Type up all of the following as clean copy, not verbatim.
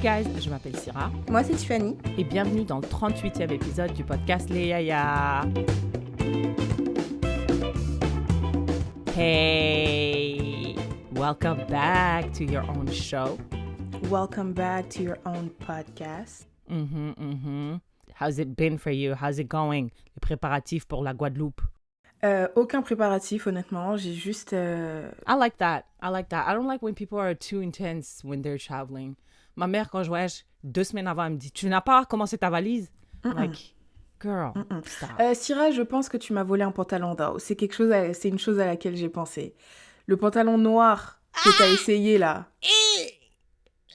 Hey guys, je m'appelle Syrah. Moi, c'est Tiffany. Et bienvenue dans le 38e épisode du podcast Les Yaya. Hey! Welcome back to your own show. Welcome back to your own podcast. How's it been for you? How's it going? Les préparatifs pour la Guadeloupe? Aucun préparatif, honnêtement. J'ai juste... I like that. I don't like when people are too intense when they're traveling. Ma mère, quand je voyage 2 semaines avant, elle me dit « Tu n'as pas commencé ta valise? » Like, girl, stop. Syrah, je pense que tu m'as volé un pantalon though. C'est une chose à laquelle j'ai pensé. Le pantalon noir que t'as essayé, là. Et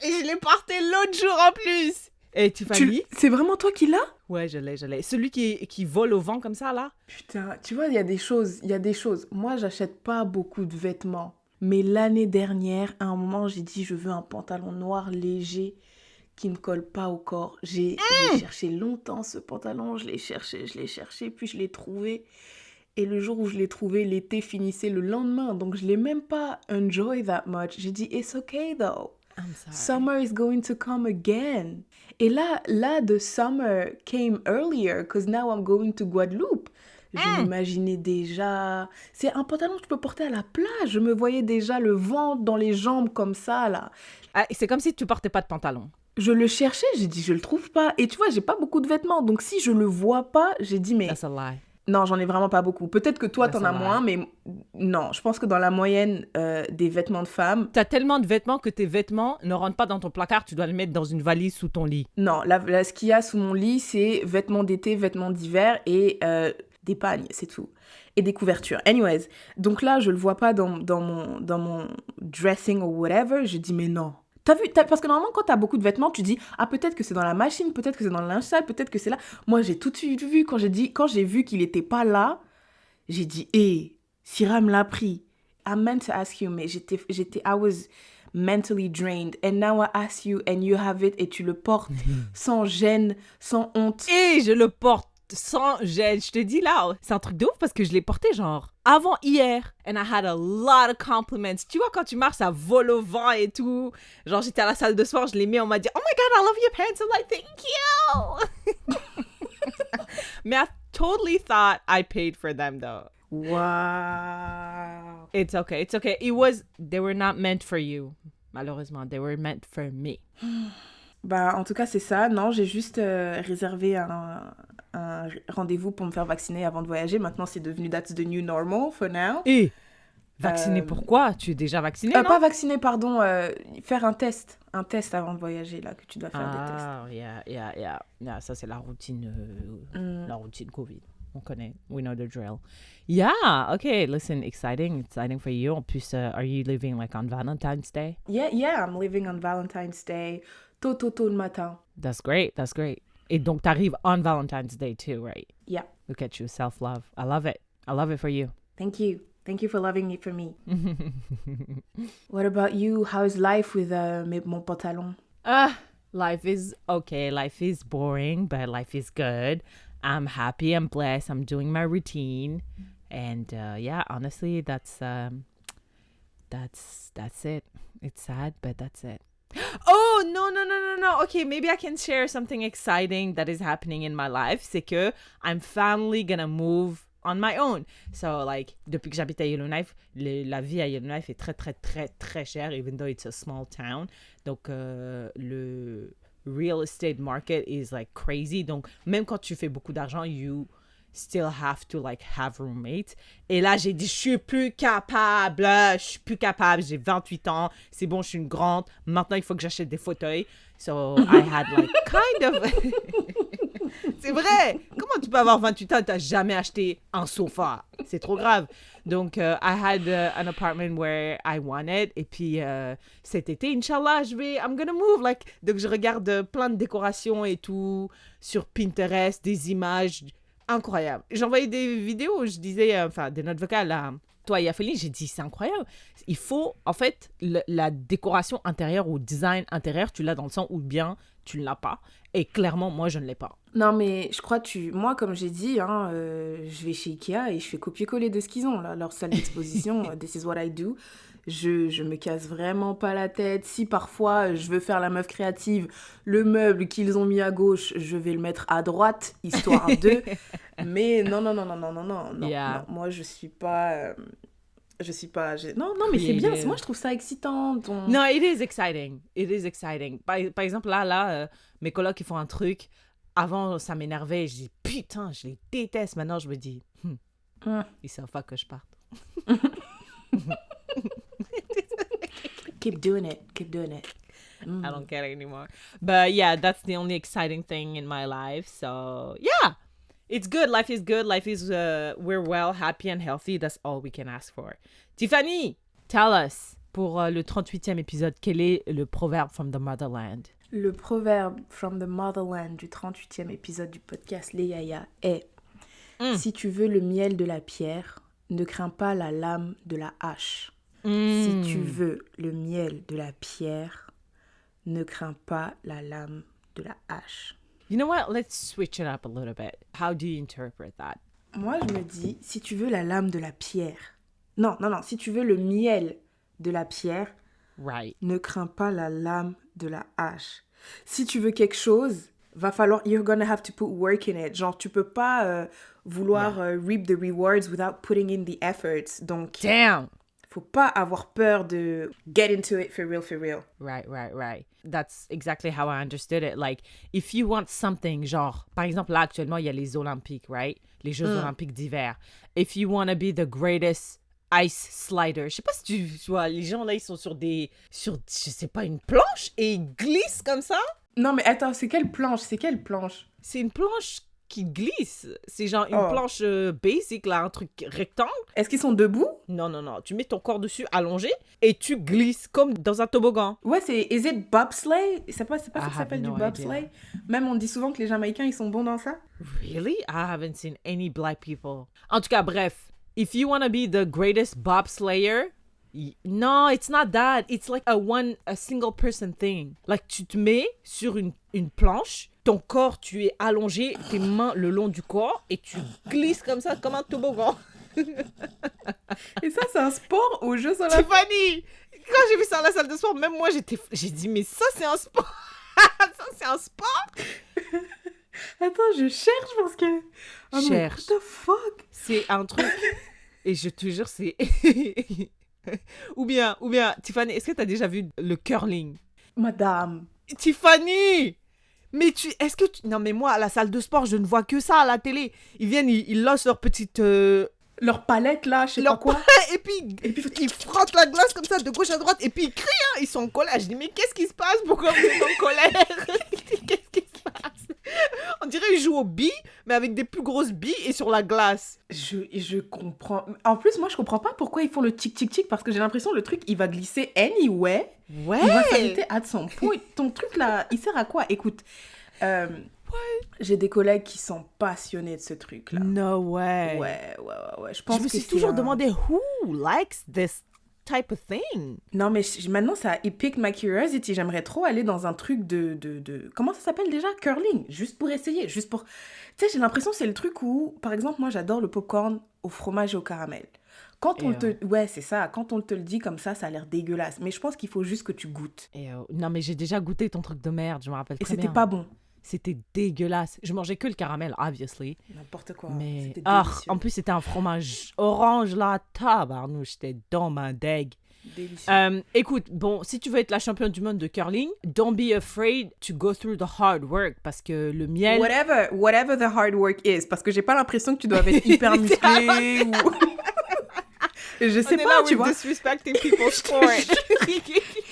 je l'ai porté l'autre jour en plus. Et Tiffany? C'est vraiment toi qui l'as? Ouais, je l'ai. Celui qui vole au vent comme ça, là? Putain, tu vois, il y a des choses. Moi, j'achète pas beaucoup de vêtements. Mais l'année dernière, à un moment, j'ai dit, je veux un pantalon noir léger qui me colle pas au corps. J'ai cherché longtemps ce pantalon, je l'ai cherché, puis je l'ai trouvé. Et le jour où je l'ai trouvé, l'été finissait le lendemain. Donc, je l'ai même pas enjoy that much. J'ai dit, it's okay though. I'm sorry. Summer is going to come again. Et là, the summer came earlier because now I'm going to Guadeloupe. Je m'imaginais déjà... C'est un pantalon que tu peux porter à la plage. Je me voyais déjà le vent dans les jambes comme ça, là. Ah, c'est comme si tu portais pas de pantalon. Je le cherchais, j'ai dit, je le trouve pas. Et tu vois, j'ai pas beaucoup de vêtements. Donc, si je le vois pas, j'ai dit, mais... That's a lie. Non, j'en ai vraiment pas beaucoup. Peut-être que toi, That's t'en as a lie. moins, mais non. Je pense que dans la moyenne des vêtements de femmes... T'as tellement de vêtements que tes vêtements ne rentrent pas dans ton placard. Tu dois les mettre dans une valise sous ton lit. Non, ce qu'il y a sous mon lit, c'est vêtements d'été, vêtements d'hiver et des pagnes, c'est tout. Et des couvertures. Anyways, donc là, je le vois pas dans mon dressing ou whatever. Je dis, mais non. T'as vu, parce que normalement, quand t'as beaucoup de vêtements, tu dis, ah, peut-être que c'est dans la machine, peut-être que c'est dans le linge sale, peut-être que c'est là. Moi, j'ai tout de suite vu, quand j'ai vu qu'il était pas là, j'ai dit, Syrah me l'a pris. I meant to ask you, mais I was mentally drained. And now I ask you, and you have it, et tu le portes sans gêne, sans honte. Et je le porte sans gêne. Je te dis là, c'est un truc de ouf parce que je l'ai porté genre avant hier. And I had a lot of compliments. Tu vois, quand tu marches, ça vole au vent et tout. Genre, j'étais à la salle de sport, je l'ai mis, on m'a dit, oh my God, I love your pants. I'm like, thank you. Mais I totally thought I paid for them though. Wow. It's okay. They were not meant for you. Malheureusement, they were meant for me. Bah, en tout cas, c'est ça. Non, j'ai juste réservé un rendez-vous pour me faire vacciner avant de voyager. Maintenant, c'est devenu that's the new normal for now. Et vacciné pourquoi? Tu es déjà vacciné, non? Pas vacciné, pardon. Faire un test avant de voyager, là, que tu dois faire des tests. Ah, yeah. Ça, c'est la routine Covid. On connaît. We know the drill. Yeah, okay. Listen, exciting for you. En plus, are you living like on Valentine's Day? Yeah, I'm living on Valentine's Day. Tôt le matin. That's great. Et donc, t'arrives on Valentine's Day too, right? Yeah. Look at you, self-love. I love it for you. Thank you for loving it for me. What about you? How's life with mon pantalon? Life is okay. Life is boring, but life is good. I'm happy. I'm blessed. I'm doing my routine. And honestly, that's it. It's sad, but that's it. Oh, no. Okay, maybe I can share something exciting that is happening in my life. C'est que I'm finally gonna move on my own. So, like, depuis que j'habite à Yellowknife, la vie à Yellowknife est très, très, très, très chère, even though it's a small town. Donc, le real estate market is, like, crazy. Donc, même quand tu fais beaucoup d'argent, you still have to, like, have roommates. Et là, j'ai dit, je suis plus capable, j'ai 28 ans, c'est bon, je suis une grande, maintenant, il faut que j'achète des fauteuils. So, I had, like, kind of... C'est vrai! Comment tu peux avoir 28 ans et t'as jamais acheté un sofa? C'est trop grave. Donc, I had an apartment where I wanted. Et puis, cet été, Inch'Allah, I'm gonna move. Like, donc, je regarde plein de décorations et tout sur Pinterest, des images incroyables. J'envoyais des vidéos où je disais, des notes vocales à toi et à Félix, j'ai dit, c'est incroyable. Il faut, en fait, la décoration intérieure ou design intérieur, tu l'as dans le sens ou bien tu ne l'as pas. Et clairement, moi, je ne l'ai pas. Non, mais je crois moi, comme j'ai dit, je vais chez Ikea et je fais copier-coller de ce qu'ils ont, là, leur salle d'exposition. This is what I do. je me casse vraiment pas la tête. Si parfois je veux faire la meuf créative, le meuble qu'ils ont mis à gauche, je vais le mettre à droite, histoire de. Mais non. Yeah. Moi, je suis pas. Non, mais c'est bien. Creative. Moi, je trouve ça excitant. No, it is exciting. It is exciting. Par exemple, mes colocs, ils font un truc. Avant, ça m'énervait. Je dis, putain, je les déteste. Maintenant, je me dis, ils savent pas que je parte. Keep doing it. I don't care anymore. But yeah, that's the only exciting thing in my life. So yeah, it's good. Life is good. Life is, we're well, happy and healthy. That's all we can ask for. Tiffany, tell us, pour le 38e épisode, quel est le proverbe from the motherland? Le proverbe from the motherland du 38e épisode du podcast Les Yaya est si tu veux le miel de la pierre, ne crains pas la lame de la hache. Si tu veux le miel de la pierre, ne crains pas la lame de la hache. You know what? Let's switch it up a little bit. How do you interpret that? Moi, je me dis, si tu veux la lame de la pierre... Non, si tu veux le miel de la pierre, Right. ne crains pas la lame de la hache. Si tu veux quelque chose, va falloir... You're gonna have to put work in it. Genre, tu peux pas vouloir reap the rewards without putting in the efforts. Donc, Damn. faut pas avoir peur de get into it for real. Right. That's exactly how I understood it. Like, if you want something, genre, par exemple, là, actuellement, il y a les Olympiques, right? Les Jeux Olympiques d'hiver. If you want to be the greatest ice slider, je sais pas si tu vois, les gens, là, ils sont sur je sais pas, une planche et ils glissent comme ça. Non, mais attends, c'est quelle planche? C'est une planche qui glisse. C'est genre une Oh. planche basic, là, un truc rectangle. Est-ce qu'ils sont debout? Non. Tu mets ton corps dessus, allongé, et tu glisses comme dans un toboggan. Ouais, c'est... Is it bobsleigh? C'est pas ça que I ça have s'appelle no du bobsleigh? Même on dit souvent que les Jamaïcains, ils sont bons dans ça. Really? I haven't seen any black people. En tout cas, bref. If you want to be the greatest bobslayer, no, it's not that. It's like a single person thing. Like, tu te mets sur une planche, ton corps, tu es allongé, tes mains le long du corps, et tu glisses comme ça, comme un toboggan. Et ça, c'est un sport aux Jeux Olympiques. Tiffany, quand j'ai vu ça à la salle de sport, même moi, j'ai dit, mais ça, c'est un sport. Ça, c'est un sport. Attends, je cherche parce que... Oh, mais Cherche. what the fuck? C'est un truc, et je te jure, c'est... ou bien, Tiffany, est-ce que tu as déjà vu le curling? Madame. Tiffany! Mais non, mais moi, à la salle de sport, je ne vois que ça à la télé. Ils viennent, ils lancent leur petite... Leur palette, là, je sais pas quoi. et puis ils frottent la glace comme ça, de gauche à droite, et puis ils crient, hein, ils sont en colère. Je dis, mais qu'est-ce qui se passe? Pourquoi vous êtes en colère? Qu'est-ce qui se passe? On dirait qu'ils jouent aux billes, mais avec des plus grosses billes et sur la glace. Je comprends. En plus, moi, je comprends pas pourquoi ils font le tic-tic-tic, parce que j'ai l'impression que le truc, il va glisser anyway. Ouais! Il va s'arrêter at some point. Ton truc, là, il sert à quoi? Écoute, j'ai des collègues qui sont passionnés de ce truc-là. No way! Ouais. Je pense Je me que suis c'est toujours un- demandé, who likes this type of thing? Non, mais maintenant, ça it piqued my curiosity. J'aimerais trop aller dans un truc de... Comment ça s'appelle déjà? Curling. Juste pour essayer. Juste pour... Tu sais, j'ai l'impression que c'est le truc où... Par exemple, moi, j'adore le popcorn au fromage et au caramel. Quand on te... Ouais, c'est ça. Quand on te le dit comme ça a l'air dégueulasse. Mais je pense qu'il faut juste que tu goûtes. Non, mais j'ai déjà goûté ton truc de merde, je me rappelle Et très bien. c'était pas bon. C'était dégueulasse. Je mangeais que le caramel, obviously. N'importe quoi. Mais C'était ah, délicieux. en plus, c'était un fromage orange, là. Tabarnouche, j'étais dans ma deg. Délicieux. Écoute, bon, si tu veux être la championne du monde de curling, don't be afraid to go through the hard work, parce que le miel... Whatever the hard work is. Parce que j'ai pas l'impression que tu dois être hyper musclé ou... Je sais pas, tu vois. disrespecting people's sport.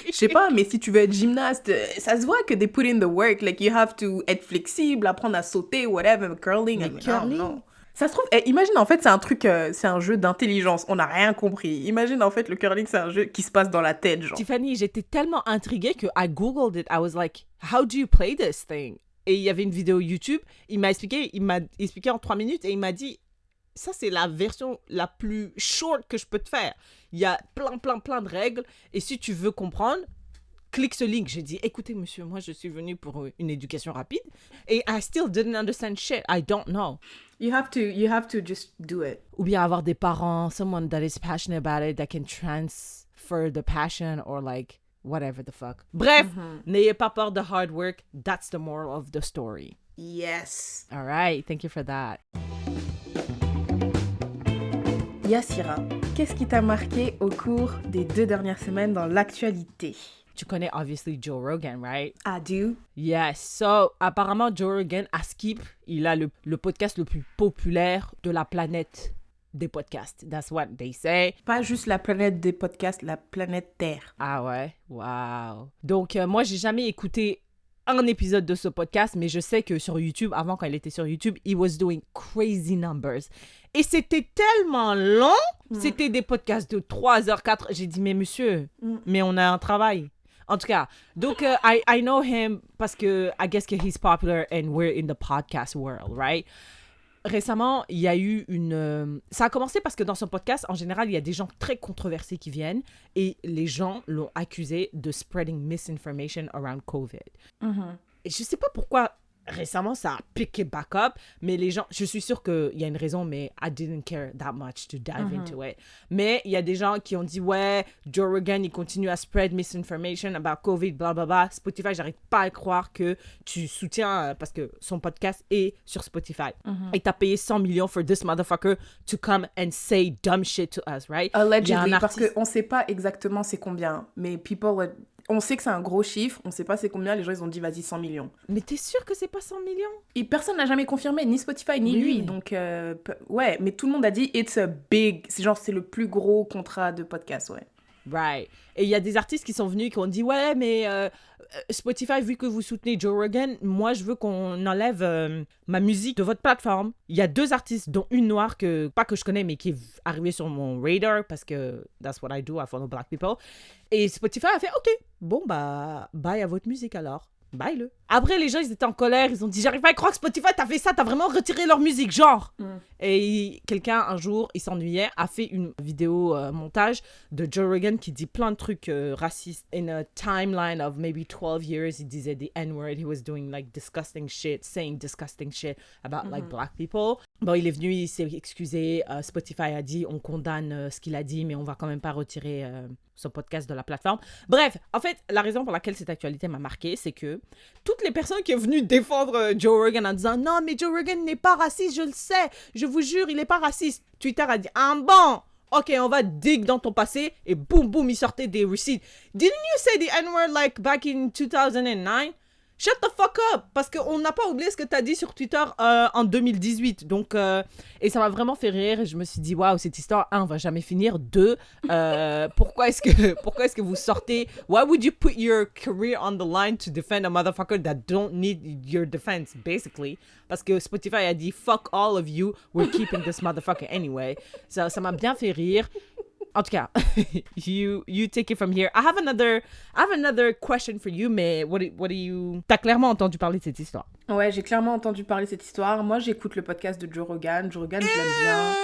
Je sais pas, mais si tu veux être gymnaste, ça se voit que they put in the work. Like, you have to être flexible, apprendre à sauter, whatever. Mais curling, Mais curling? non. Ça se trouve, imagine en fait, c'est un truc, c'est un jeu d'intelligence. On n'a rien compris. Imagine en fait, le curling, c'est un jeu qui se passe dans la tête, genre. Tiffany, j'étais tellement intriguée que I googled it. I was like, how do you play this thing? Et il y avait une vidéo YouTube. Il m'a expliqué en 3 minutes et il m'a dit, ça c'est la version la plus short que je peux te faire. Il y a plein de règles et si tu veux comprendre, clique ce link. J'ai dit, écoutez monsieur, moi je suis venue pour une éducation rapide et I still didn't understand shit. I don't know. You have to just do it. Ou bien avoir des parents, someone that is passionate about it, that can for the passion or like whatever the fuck. Bref, n'ayez pas peur de hard work. That's the moral of the story. Yes. All right, thank you for that. Yassira, qu'est-ce qui t'a marqué au cours des 2 dernières semaines dans l'actualité? Tu connais obviously Joe Rogan, right? I do. Yes. So, apparemment, Joe Rogan, à Skip, il a le podcast le plus populaire de la planète des podcasts. That's what they say. Pas juste la planète des podcasts, la planète Terre. Ah ouais? Wow. Donc, moi, j'ai jamais écouté un épisode de ce podcast, mais je sais que sur YouTube, avant quand il était sur YouTube, he was doing crazy numbers. Et c'était tellement long. C'était des podcasts de 3 heures, 4. J'ai dit, mais monsieur, mais on a un travail. En tout cas, donc, I know him parce que I guess que he's popular and we're in the podcast world, right? Récemment, il y a eu ça a commencé parce que dans son podcast, en général, il y a des gens très controversés qui viennent et les gens l'ont accusé de spreading misinformation around COVID. Et je sais pas pourquoi récemment ça a piqué back up, mais les gens, je suis sûre qu'il y a une raison, mais I didn't care that much to dive into it. Mais il y a des gens qui ont dit, ouais, Joe Rogan, il continue à spread misinformation about COVID, blablabla. Spotify, j'arrive pas à croire que tu soutiens, parce que son podcast est sur Spotify. Et t'as payé 100 millions for this motherfucker to come and say dumb shit to us, right? Allegedly, parce qu'on sait pas exactement c'est combien, mais on sait que c'est un gros chiffre, on sait pas c'est combien, les gens ils ont dit vas-y 100 millions. Mais t'es sûr que c'est pas 100 millions? Et personne n'a jamais confirmé, ni Spotify ni lui, donc ouais, mais tout le monde a dit it's a big, c'est le plus gros contrat de podcast, ouais. Right. Et il y a des artistes qui sont venus qui ont dit ouais mais Spotify, vu que vous soutenez Joe Rogan, moi je veux qu'on enlève ma musique de votre plateforme. Il y a 2 artistes dont une noire pas que je connais mais qui est arrivée sur mon radar parce que that's what I do, I follow black people. Et Spotify a fait ok, bon bah bye à votre musique alors. Bye-le. Après, les gens, ils étaient en colère. Ils ont dit, j'arrive pas à croire que Spotify t'a fait ça. T'as vraiment retiré leur musique, genre. Et quelqu'un, un jour, il s'ennuyait, a fait une vidéo montage de Joe Rogan qui dit plein de trucs racistes. In a timeline of maybe 12 years, il disait the N-word. He was doing like disgusting shit, saying disgusting shit about like black people. Bon, il est venu, il s'est excusé. Spotify a dit, on condamne ce qu'il a dit, mais on va quand même pas retirer son podcast de la plateforme. Bref, en fait, la raison pour laquelle cette actualité m'a marquée, c'est que toutes les personnes qui sont venues défendre Joe Rogan en disant « Non, mais Joe Rogan n'est pas raciste, je le sais, je vous jure, il n'est pas raciste. » Twitter a dit « Ah bon, ok, on va dig dans ton passé. » Et boum, boum, il sortait des receipts. « Didn't you say the N-word like back in 2009 ?» Shut the fuck up! Parce qu'on n'a pas oublié ce que t'as dit sur Twitter en 2018. Donc, et ça m'a vraiment fait rire. Et je me suis dit, waouh, cette histoire, 1, va jamais finir. 2, pourquoi est-ce que vous sortez? Why would you put your career on the line to defend a motherfucker that don't need your defense, basically? Parce que Spotify a dit, fuck all of you, we're keeping this motherfucker anyway. Ça m'a bien fait rire. En tout cas, you take it from here. I have another question for you, mais what do you... T'as clairement entendu parler de cette histoire. Ouais, j'ai clairement entendu parler de cette histoire. Moi, j'écoute le podcast de Joe Rogan. Joe Rogan, je l'aime bien.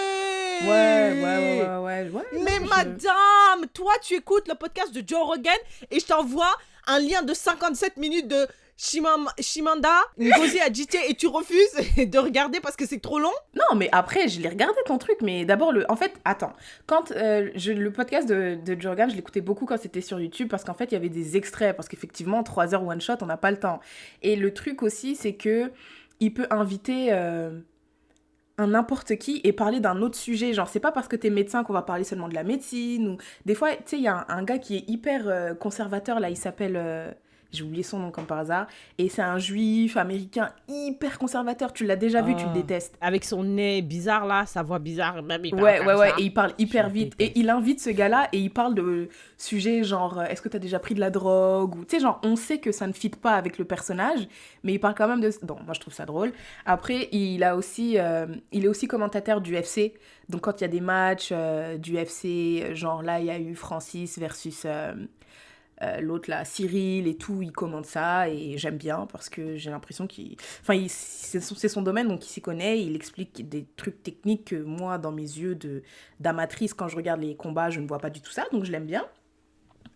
Ouais. Mais madame, toi, tu écoutes le podcast de Joe Rogan et je t'envoie un lien de 57 minutes de Chimamanda Ngozi Adichie et tu refuses de regarder parce que c'est trop long? Non, mais après, je l'ai regardé ton truc, mais d'abord, en fait, attends. Quand le podcast de Joe Rogan, je l'écoutais beaucoup quand c'était sur YouTube parce qu'en fait, il y avait des extraits, parce qu'effectivement, 3 heures one shot, on n'a pas le temps. Et le truc aussi, c'est que il peut inviter un n'importe qui et parler d'un autre sujet. Genre, c'est pas parce que t'es médecin qu'on va parler seulement de la médecine. Ou... Des fois, tu sais, il y a un gars qui est hyper conservateur, là, il s'appelle... J'ai oublié son nom comme par hasard. Et c'est un juif américain hyper conservateur. Tu l'as déjà vu, tu le détestes. Avec son nez bizarre là, sa voix bizarre. Ouais. Et il parle hyper vite. Et il invite ce gars-là et il parle de sujets genre est-ce que t'as déjà pris de la drogue? Ou tu sais, genre on sait que ça ne fit pas avec le personnage, mais il parle quand même de... Bon, moi je trouve ça drôle. Après, il est aussi commentateur du UFC. Donc quand il y a des matchs du UFC, genre là il y a eu Francis versus... l'autre là, Cyril et tout, il commente ça et j'aime bien parce que j'ai l'impression c'est son domaine donc il s'y connaît, il explique des trucs techniques que moi dans mes yeux d'amatrice quand je regarde les combats je ne vois pas du tout ça donc je l'aime bien.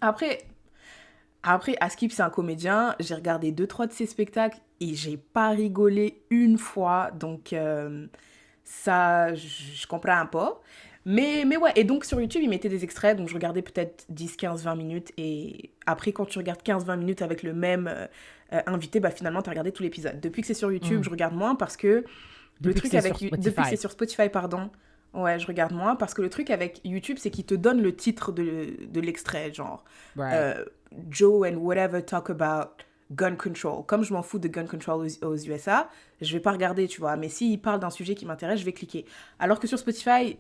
Après Askip c'est un comédien, j'ai regardé 2-3 de ses spectacles et j'ai pas rigolé une fois donc ça je comprends un peu. Mais ouais, et donc sur YouTube, ils mettaient des extraits, donc je regardais peut-être 10, 15, 20 minutes, et après, quand tu regardes 15, 20 minutes avec le même invité, bah finalement, t'as regardé tout l'épisode. Depuis que c'est sur YouTube, je regarde moins parce que le truc avec... Depuis que c'est sur Spotify, pardon, ouais, je regarde moins parce que le truc avec YouTube, c'est qu'il te donne le titre de l'extrait, genre Joe and whatever talk about gun control. Comme je m'en fous de gun control aux USA, je vais pas regarder, tu vois. Mais s'il parle d'un sujet qui m'intéresse, je vais cliquer. Alors que sur Spotify,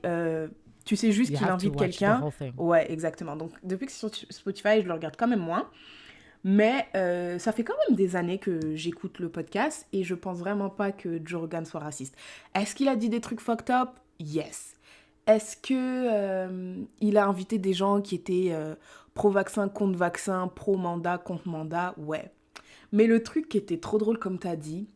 tu sais juste qu'il invite quelqu'un. Ouais, exactement. Donc, depuis que c'est sur Spotify, je le regarde quand même moins. Mais ça fait quand même des années que j'écoute le podcast et je pense vraiment pas que Joe Rogan soit raciste. Est-ce qu'il a dit des trucs fucked up? Yes. Est-ce que il a invité des gens qui étaient pro-vaccin, contre vaccin, pro-mandat, contre mandat? Ouais. Mais le truc qui était trop drôle, comme t'as dit,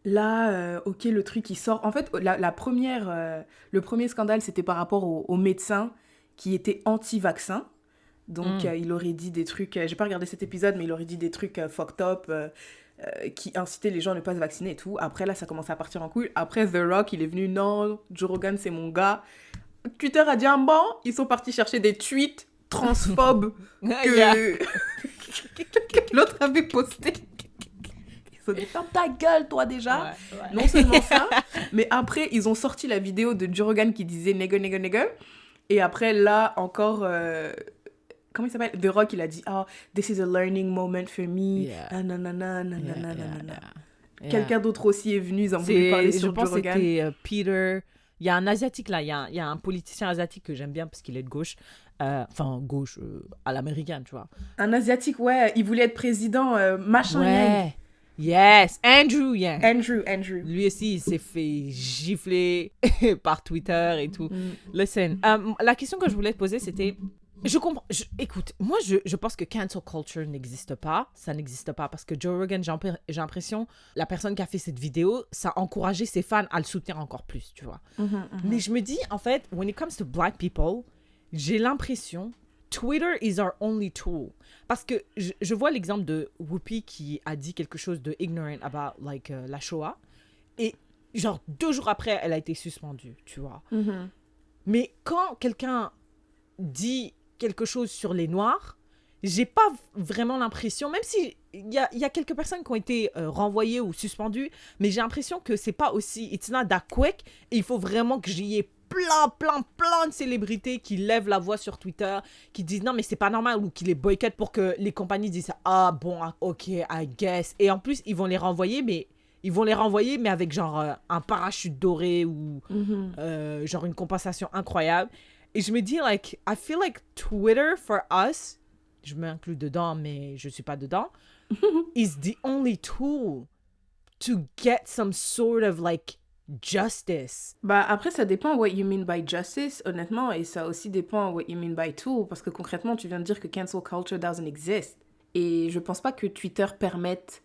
là, ok, le truc qui sort... En fait, le premier scandale, c'était par rapport aux médecins qui étaient anti-vaccin. Donc, il aurait dit des trucs... j'ai pas regardé cet épisode, mais il aurait dit des trucs fucked up qui incitaient les gens à ne pas se vacciner et tout. Après, là, ça commençait à partir en couille. Après, The Rock, il est venu, non, Joe Rogan, c'est mon gars. Twitter a dit un bon. Ils sont partis chercher des tweets transphobes que l'autre avait posté. Ils ont dit, ferme ta gueule, toi, déjà. Ouais. Non seulement ça, mais après, ils ont sorti la vidéo de Joe Rogan qui disait nigga, nigga, nigga. Et après, là, encore... comment il s'appelle? The Rock, il a dit, oh, this is a learning moment for me. Quelqu'un d'autre aussi est venu, ils ont voulu parler sur Joe Rogan. Je pense que c'était Peter. Il y a un Asiatique là, il y a un politicien asiatique que j'aime bien parce qu'il est de gauche. Enfin, gauche à l'américaine, tu vois. Un Asiatique, ouais, il voulait être président, machin. Ouais. Yes, Andrew Yang. Andrew. Lui aussi, il s'est fait gifler par Twitter et tout. Listen, la question que je voulais te poser, c'était... Je comprends. Écoute, moi, je pense que cancel culture n'existe pas. Ça n'existe pas parce que Joe Rogan, j'ai l'impression, la personne qui a fait cette vidéo, ça a encouragé ses fans à le soutenir encore plus, tu vois. Mais je me dis, en fait, when it comes to black people, j'ai l'impression Twitter is our only tool. Parce que je vois l'exemple de Whoopi qui a dit quelque chose de ignorant about like la Shoah. Et genre 2 jours après, elle a été suspendue, tu vois. Mais quand quelqu'un dit quelque chose sur les Noirs, j'ai pas vraiment l'impression, même si il y a quelques personnes qui ont été renvoyées ou suspendues, mais j'ai l'impression que c'est pas aussi, it's not that quick, et il faut vraiment que j'y ai plein de célébrités qui lèvent la voix sur Twitter, qui disent non mais c'est pas normal, ou qui les boycottent pour que les compagnies disent ah bon, ok, I guess, et en plus ils vont les renvoyer, mais avec genre un parachute doré ou genre une compensation incroyable. Et je me dis, like, I feel like Twitter, for us, je m'inclus dedans, mais je suis pas dedans, is the only tool to get some sort of, like, justice. Bah, après, ça dépend what you mean by justice, honnêtement, et ça aussi dépend what you mean by tool, parce que concrètement, tu viens de dire que cancel culture doesn't exist. Et je pense pas que Twitter permette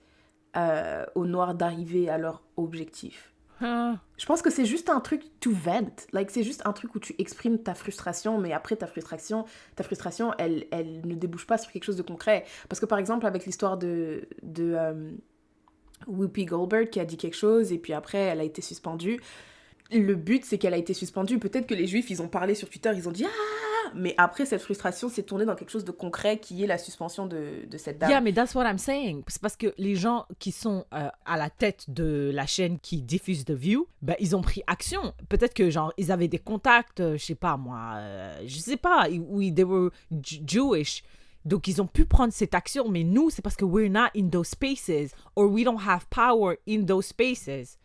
aux Noirs d'arriver à leur objectif. Je pense que c'est juste un truc to vent. Like, c'est juste un truc où tu exprimes ta frustration, mais après ta frustration, elle ne débouche pas sur quelque chose de concret. Parce que par exemple, avec l'histoire de Whoopi Goldberg qui a dit quelque chose et puis après elle a été suspendue. Le but, c'est qu'elle a été suspendue. Peut-être que les Juifs, ils ont parlé sur Twitter, ils ont dit « Ah !» Mais après, cette frustration s'est tournée dans quelque chose de concret qui est la suspension de cette dame. Yeah, mais that's what I'm saying. C'est parce que les gens qui sont à la tête de la chaîne qui diffuse The View, ben, ils ont pris action. Peut-être que, genre, ils avaient des contacts, je sais pas, moi, oui, they were Jewish. Donc, ils ont pu prendre cette action. Mais nous, c'est parce que we're not in those spaces or we don't have power in those spaces.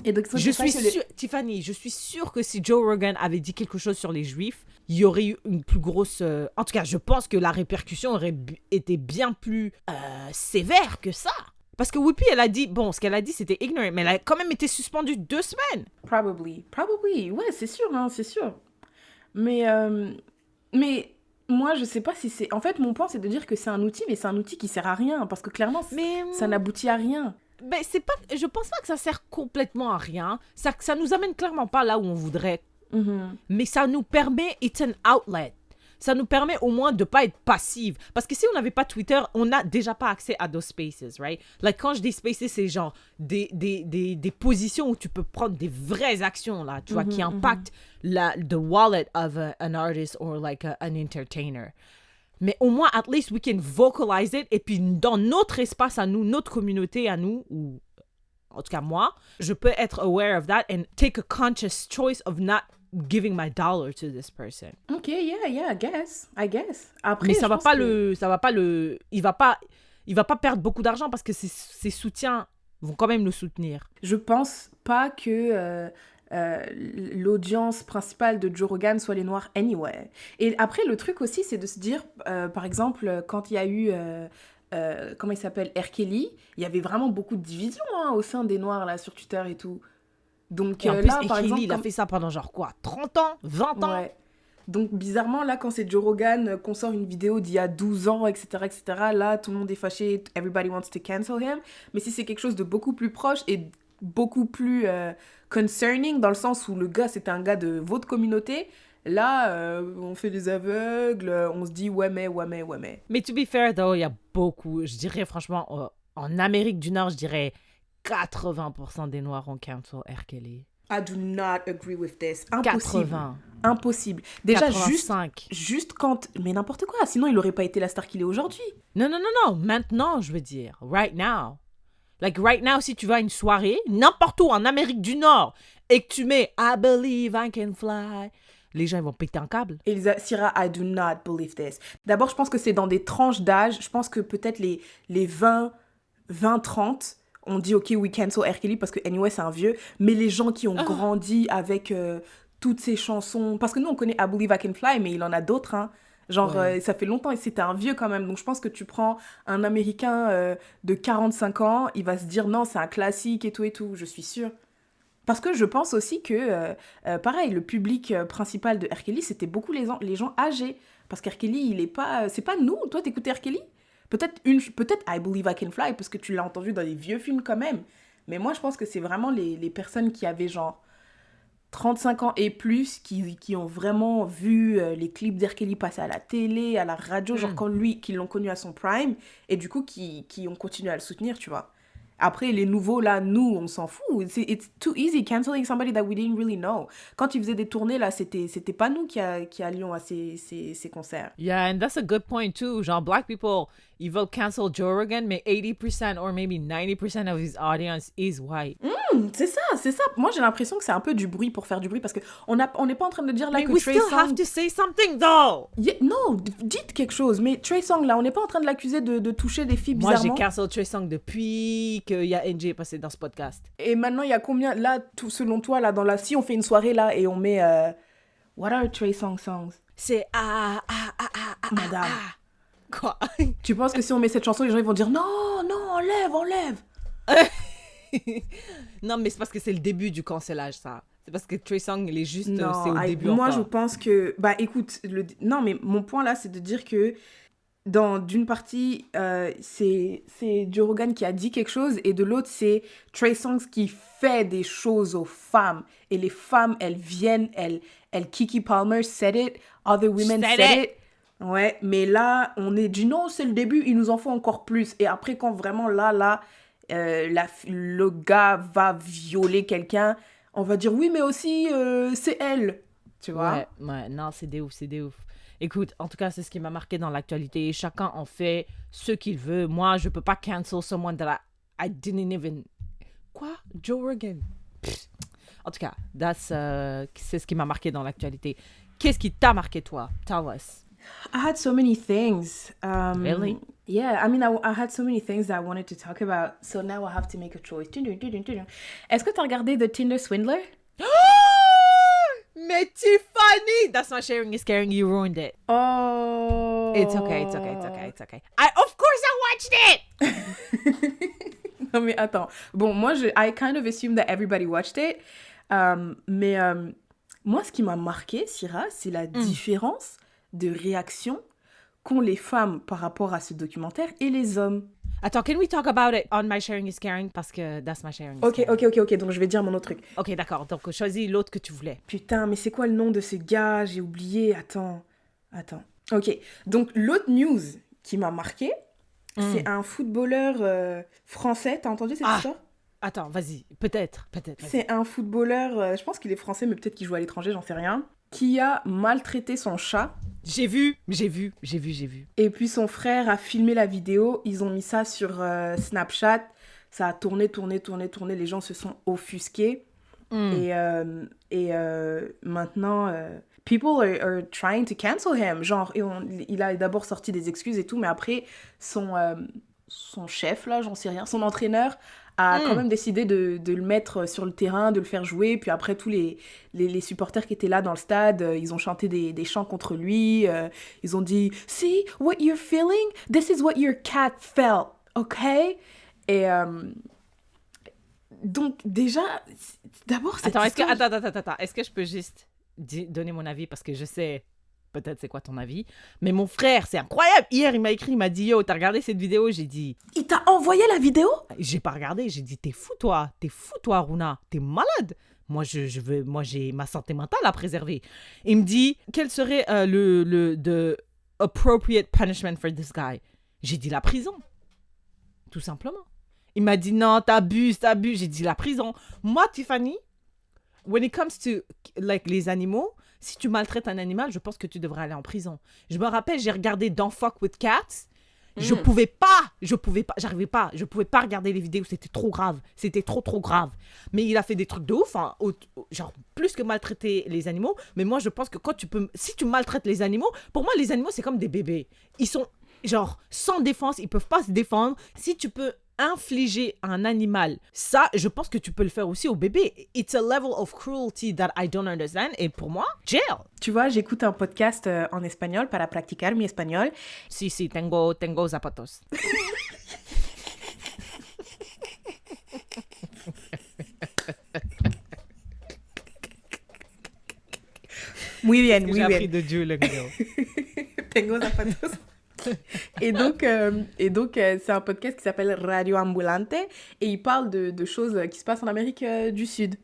Et donc, Tiffany, je suis sûre que si Joe Rogan avait dit quelque chose sur les Juifs, il y aurait eu une plus grosse... En tout cas, je pense que la répercussion aurait été bien plus sévère que ça. Parce que Whoopi, elle a dit... Bon, ce qu'elle a dit, c'était ignorant, mais elle a quand même été suspendue 2 semaines. Probably. Ouais, c'est sûr, hein, c'est sûr. Mais moi, je sais pas si c'est... En fait, mon point, c'est de dire que c'est un outil, mais c'est un outil qui sert à rien. Parce que clairement, ça n'aboutit à rien. Ben, c'est pas, je pense pas que ça sert complètement à rien. Ça nous amène clairement pas là où on voudrait. Mais ça nous permet, it's an outlet. ça nous permet au moins de pas être passive. Parce que si on n'avait pas Twitter, on n'a déjà pas accès à those spaces, right? Like, quand je dis spaces, c'est genre des positions où tu peux prendre des vraies actions, là, tu vois, qui impactent the wallet of an artist or like an entertainer. Mais au moins, at least, we can vocalize it. Et puis, dans notre espace à nous, notre communauté à nous, ou en tout cas moi, je peux être aware of that and take a conscious choice of not giving my dollar to this person. Ok, yeah, I guess. Après, mais ça va pas il va pas perdre beaucoup d'argent parce que ses soutiens vont quand même le soutenir. Je pense pas que l'audience principale de Joe Rogan soit les Noirs anyway. Et après, le truc aussi, c'est de se dire, par exemple, quand il y a eu... comment il s'appelle, R. Kelly, il y avait vraiment beaucoup de divisions au sein des Noirs là, sur Twitter et tout. Donc et en plus, là, par Kelly, exemple... il a fait ça pendant genre quoi, 30 ans 20 ans ouais. Donc bizarrement, là, quand c'est Joe Rogan qu'on sort une vidéo d'il y a 12 ans, etc., là, tout le monde est fâché, everybody wants to cancel him. Mais si c'est quelque chose de beaucoup plus proche et beaucoup plus concerning, dans le sens où le gars, c'était un gars de votre communauté... Là, on fait des aveugles, on se dit ouais mais. Mais to be fair, though, il y a beaucoup, je dirais franchement, en Amérique du Nord, je dirais 80% des Noirs ont cancel R. Kelly. I do not agree with this. Impossible. Déjà, 85. juste quand... Mais n'importe quoi, sinon il n'aurait pas été la star qu'il est aujourd'hui. Non, maintenant, je veux dire, right now. Like, right now, si tu vas à une soirée, n'importe où en Amérique du Nord, et que tu mets « I believe I can fly », les gens ils vont péter un câble. Elisa, Syrah, I do not believe this. D'abord, je pense que c'est dans des tranches d'âge. Je pense que peut-être les 20-30, on dit ok, we cancel R. Kelly parce que anyway, c'est un vieux. Mais les gens qui ont grandi avec toutes ces chansons... Parce que nous, on connaît I Believe I Can Fly, mais il en a d'autres. Hein. Genre, ça fait longtemps et c'était un vieux quand même. Donc, je pense que tu prends un Américain de 45 ans, il va se dire non, c'est un classique et tout. Je suis sûre. Parce que je pense aussi que, pareil, le public principal de R. Kelly, c'était beaucoup les gens âgés. Parce qu'R. Kelly, il est pas... C'est pas nous. Toi, t'écoutes R. Kelly ? Peut-être I Believe I Can Fly, parce que tu l'as entendu dans des vieux films quand même. Mais moi, je pense que c'est vraiment les personnes qui avaient genre 35 ans et plus, qui ont vraiment vu les clips d'R. Kelly passer à la télé, à la radio, genre qui l'ont connu à son prime, et du coup, qui ont continué à le soutenir, tu vois. Après, les nouveaux, là, nous, on s'en fout. It's too easy canceling somebody that we didn't really know. Quand ils faisaient des tournées, là, c'était pas nous qui allions à ces concerts. Yeah, and that's a good point, too. Genre, black people, ils veulent cancel Joe Rogan, mais 80% or maybe 90% of his audience is white. C'est ça. Moi, j'ai l'impression que c'est un peu du bruit pour faire du bruit, parce qu'on n'est pas en train de dire là mais que we Trey still Songz... have to say something, though! Yeah, non, dites quelque chose. Mais Trey Songz, là, on n'est pas en train de l'accuser de toucher des filles bizarrement. Moi, j'ai cancel Trey Songz depuis qu'il y a NJ passé dans ce podcast. Et maintenant, il y a combien... Là, selon toi, là, si on fait une soirée, là, et on met... What are Trey Songz songs? C'est Madame. Quoi? Tu penses que si on met cette chanson, les gens ils vont dire non, enlève. Non, mais c'est parce que c'est le début du cancellage, ça. C'est parce que Trey Songz, il est juste... Non, c'est au début moi, encore. je pense que... Bah, écoute, non, mais mon point, là, c'est de dire que d'une partie, c'est Joe Rogan qui a dit quelque chose, et de l'autre, c'est Trey Songz qui fait des choses aux femmes. Et les femmes, elles viennent, Keke Palmer said it, other women said it. Ouais, mais là, on est dit non, c'est le début, il nous en faut encore plus. Et après, quand vraiment, le gars va violer quelqu'un, on va dire oui, mais aussi, c'est elle. Tu vois? Ouais, non, c'est des ouf. Écoute, en tout cas, c'est ce qui m'a marqué dans l'actualité. Chacun en fait ce qu'il veut. Moi, je peux pas cancel someone that I didn't even... Quoi? Joe Rogan? Pff. En tout cas, c'est ce qui m'a marqué dans l'actualité. Qu'est-ce qui t'a marqué, toi? Tell us. I had so many things. Really? Yeah, I mean, I had so many things that I wanted to talk about. So now I have to make a choice. Est-ce que tu as regardé The Tinder Swindler? Mais Tiffany! That's not sharing is caring. You ruined it. Oh. It's okay. Of course I watched it! Non, mais attends. Bon, moi, I kind of assumed that everybody watched it. Mais moi, ce qui m'a marqué, Syrah, c'est la différence de réaction qu'ont les femmes par rapport à ce documentaire et les hommes. Attends, can we talk about it on My Sharing is Caring? Parce que that's my sharing is caring. Ok, donc je vais dire mon autre truc. Ok, d'accord, donc choisis l'autre que tu voulais. Putain, mais c'est quoi le nom de ce gars? J'ai oublié, attends. Attends. Ok. Donc, l'autre news qui m'a marqué, c'est un footballeur français. T'as entendu cette histoire? Attends, vas-y. Peut-être. Vas-y. C'est un footballeur, je pense qu'il est français, mais peut-être qu'il joue à l'étranger, j'en sais rien, qui a maltraité son chat. J'ai vu. Et puis son frère a filmé la vidéo. Ils ont mis ça sur Snapchat. Ça a tourné. Les gens se sont offusqués. Et maintenant, people are trying to cancel him. Genre, il a d'abord sorti des excuses et tout, mais après, son chef, là, j'en sais rien, son entraîneur a quand même décidé de le mettre sur le terrain, de le faire jouer. Puis après, tous les supporters qui étaient là dans le stade, ils ont chanté des chants contre lui. Ils ont dit « See what you're feeling? This is what your cat felt. OK? » Et... donc, déjà, d'abord, cette histoire... Attends. Est-ce que je peux juste donner mon avis? Parce que je sais, peut-être c'est quoi ton avis. Mais mon frère, c'est incroyable. Hier, il m'a écrit, il m'a dit, yo, t'as regardé cette vidéo? J'ai dit... Il t'a envoyé la vidéo? J'ai pas regardé. J'ai dit, t'es fou, toi, Runa. T'es malade. Moi, moi, j'ai ma santé mentale à préserver. Il me dit, quel serait the appropriate punishment for this guy? J'ai dit, la prison. Tout simplement. Il m'a dit non, t'abuses. J'ai dit la prison. Moi, Tiffany, when it comes to like les animaux, si tu maltraites un animal, je pense que tu devrais aller en prison. Je me rappelle, j'ai regardé Don't Fuck with Cats. Je pouvais pas, j'arrivais pas, je pouvais pas regarder les vidéos, c'était trop grave, c'était trop grave. Mais il a fait des trucs de ouf, hein, genre plus que maltraiter les animaux. Mais moi, je pense que si tu maltraites les animaux, pour moi, les animaux, c'est comme des bébés. Ils sont genre sans défense, ils peuvent pas se défendre. Si tu peux infliger à un animal, ça, je pense que tu peux le faire aussi au bébé. It's a level of cruelty that I don't understand. Et pour moi, jail. Tu vois, j'écoute un podcast en espagnol para practicar mi espagnol. Si, tengo zapatos. Muy bien, muy bien. J'ai appris de Duolingo. Tengo zapatos. Et donc, c'est un podcast qui s'appelle Radio Ambulante et il parle de choses qui se passent en Amérique du Sud.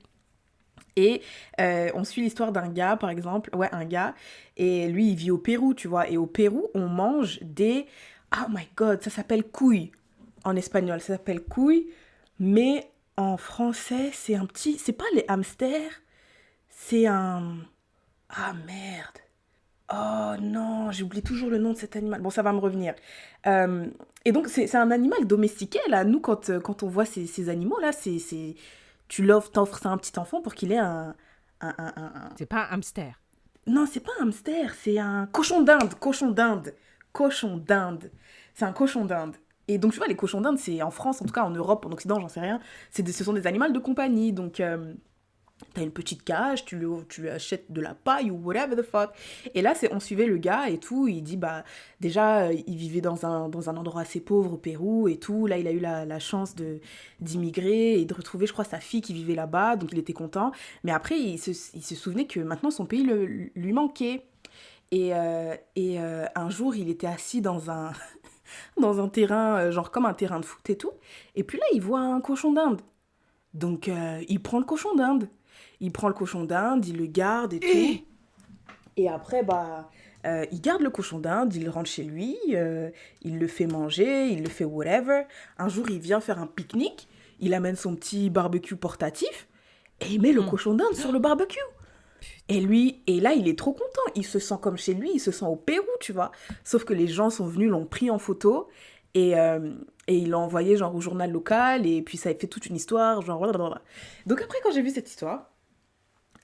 Et on suit l'histoire d'un gars, par exemple. Ouais, un gars. Et lui, il vit au Pérou, tu vois. Et au Pérou, on mange des... Oh my God, ça s'appelle couilles. En espagnol, ça s'appelle couilles. Mais en français, c'est un petit... C'est pas les hamsters. C'est un... Ah, merde. Oh non, j'oublie toujours le nom de cet animal. Bon, ça va me revenir. Et donc, c'est un animal domestiqué, là. Nous, quand on voit ces animaux-là, t'offres ça à un petit enfant pour qu'il ait un... C'est pas un hamster. Non, c'est pas un hamster, c'est un cochon d'Inde. C'est un cochon d'Inde. Et donc, tu vois, les cochons d'Inde, c'est en France, en tout cas en Europe, en Occident, j'en sais rien. Ce sont des animaux de compagnie. Donc... t'as une petite cage, tu lui achètes de la paille ou whatever the fuck. Et là, on suivait le gars et tout. Il dit, bah, déjà, il vivait dans un endroit assez pauvre au Pérou et tout. Là, il a eu la chance d'immigrer et de retrouver, je crois, sa fille qui vivait là-bas. Donc, il était content. Mais après, il se souvenait que maintenant, son pays lui manquait. Et un jour, il était assis dans un, dans un terrain, genre comme un terrain de foot et tout. Et puis là, il voit un cochon d'Inde. Donc, il prend le cochon d'Inde. Il le garde et tout. Et après, bah, il garde le cochon d'Inde, il rentre chez lui, il le fait manger, il le fait whatever. Un jour, il vient faire un pique-nique, il amène son petit barbecue portatif et il met le cochon d'Inde sur le barbecue. Et là, il est trop content. Il se sent comme chez lui, il se sent au Pérou, tu vois. Sauf que les gens sont venus, l'ont pris en photo et il l'a envoyé genre au journal local et puis ça a fait toute une histoire, genre blablabla. Donc après, quand j'ai vu cette histoire,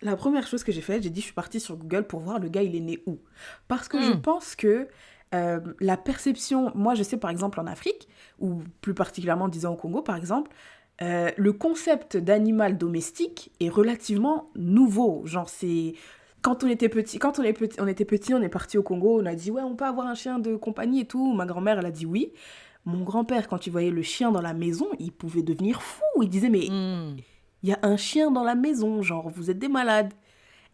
la première chose que j'ai faite, je suis partie sur Google pour voir le gars, il est né où. Parce que je pense que la perception... Moi, je sais, par exemple, en Afrique, ou plus particulièrement, disons, au Congo, par exemple, le concept d'animal domestique est relativement nouveau. Genre, c'est... Quand on était petit, on est parti au Congo, on a dit, ouais, on peut avoir un chien de compagnie et tout. Ma grand-mère, elle a dit oui. Mon grand-père, quand il voyait le chien dans la maison, il pouvait devenir fou. Il disait, mais... Il y a un chien dans la maison, genre, vous êtes des malades.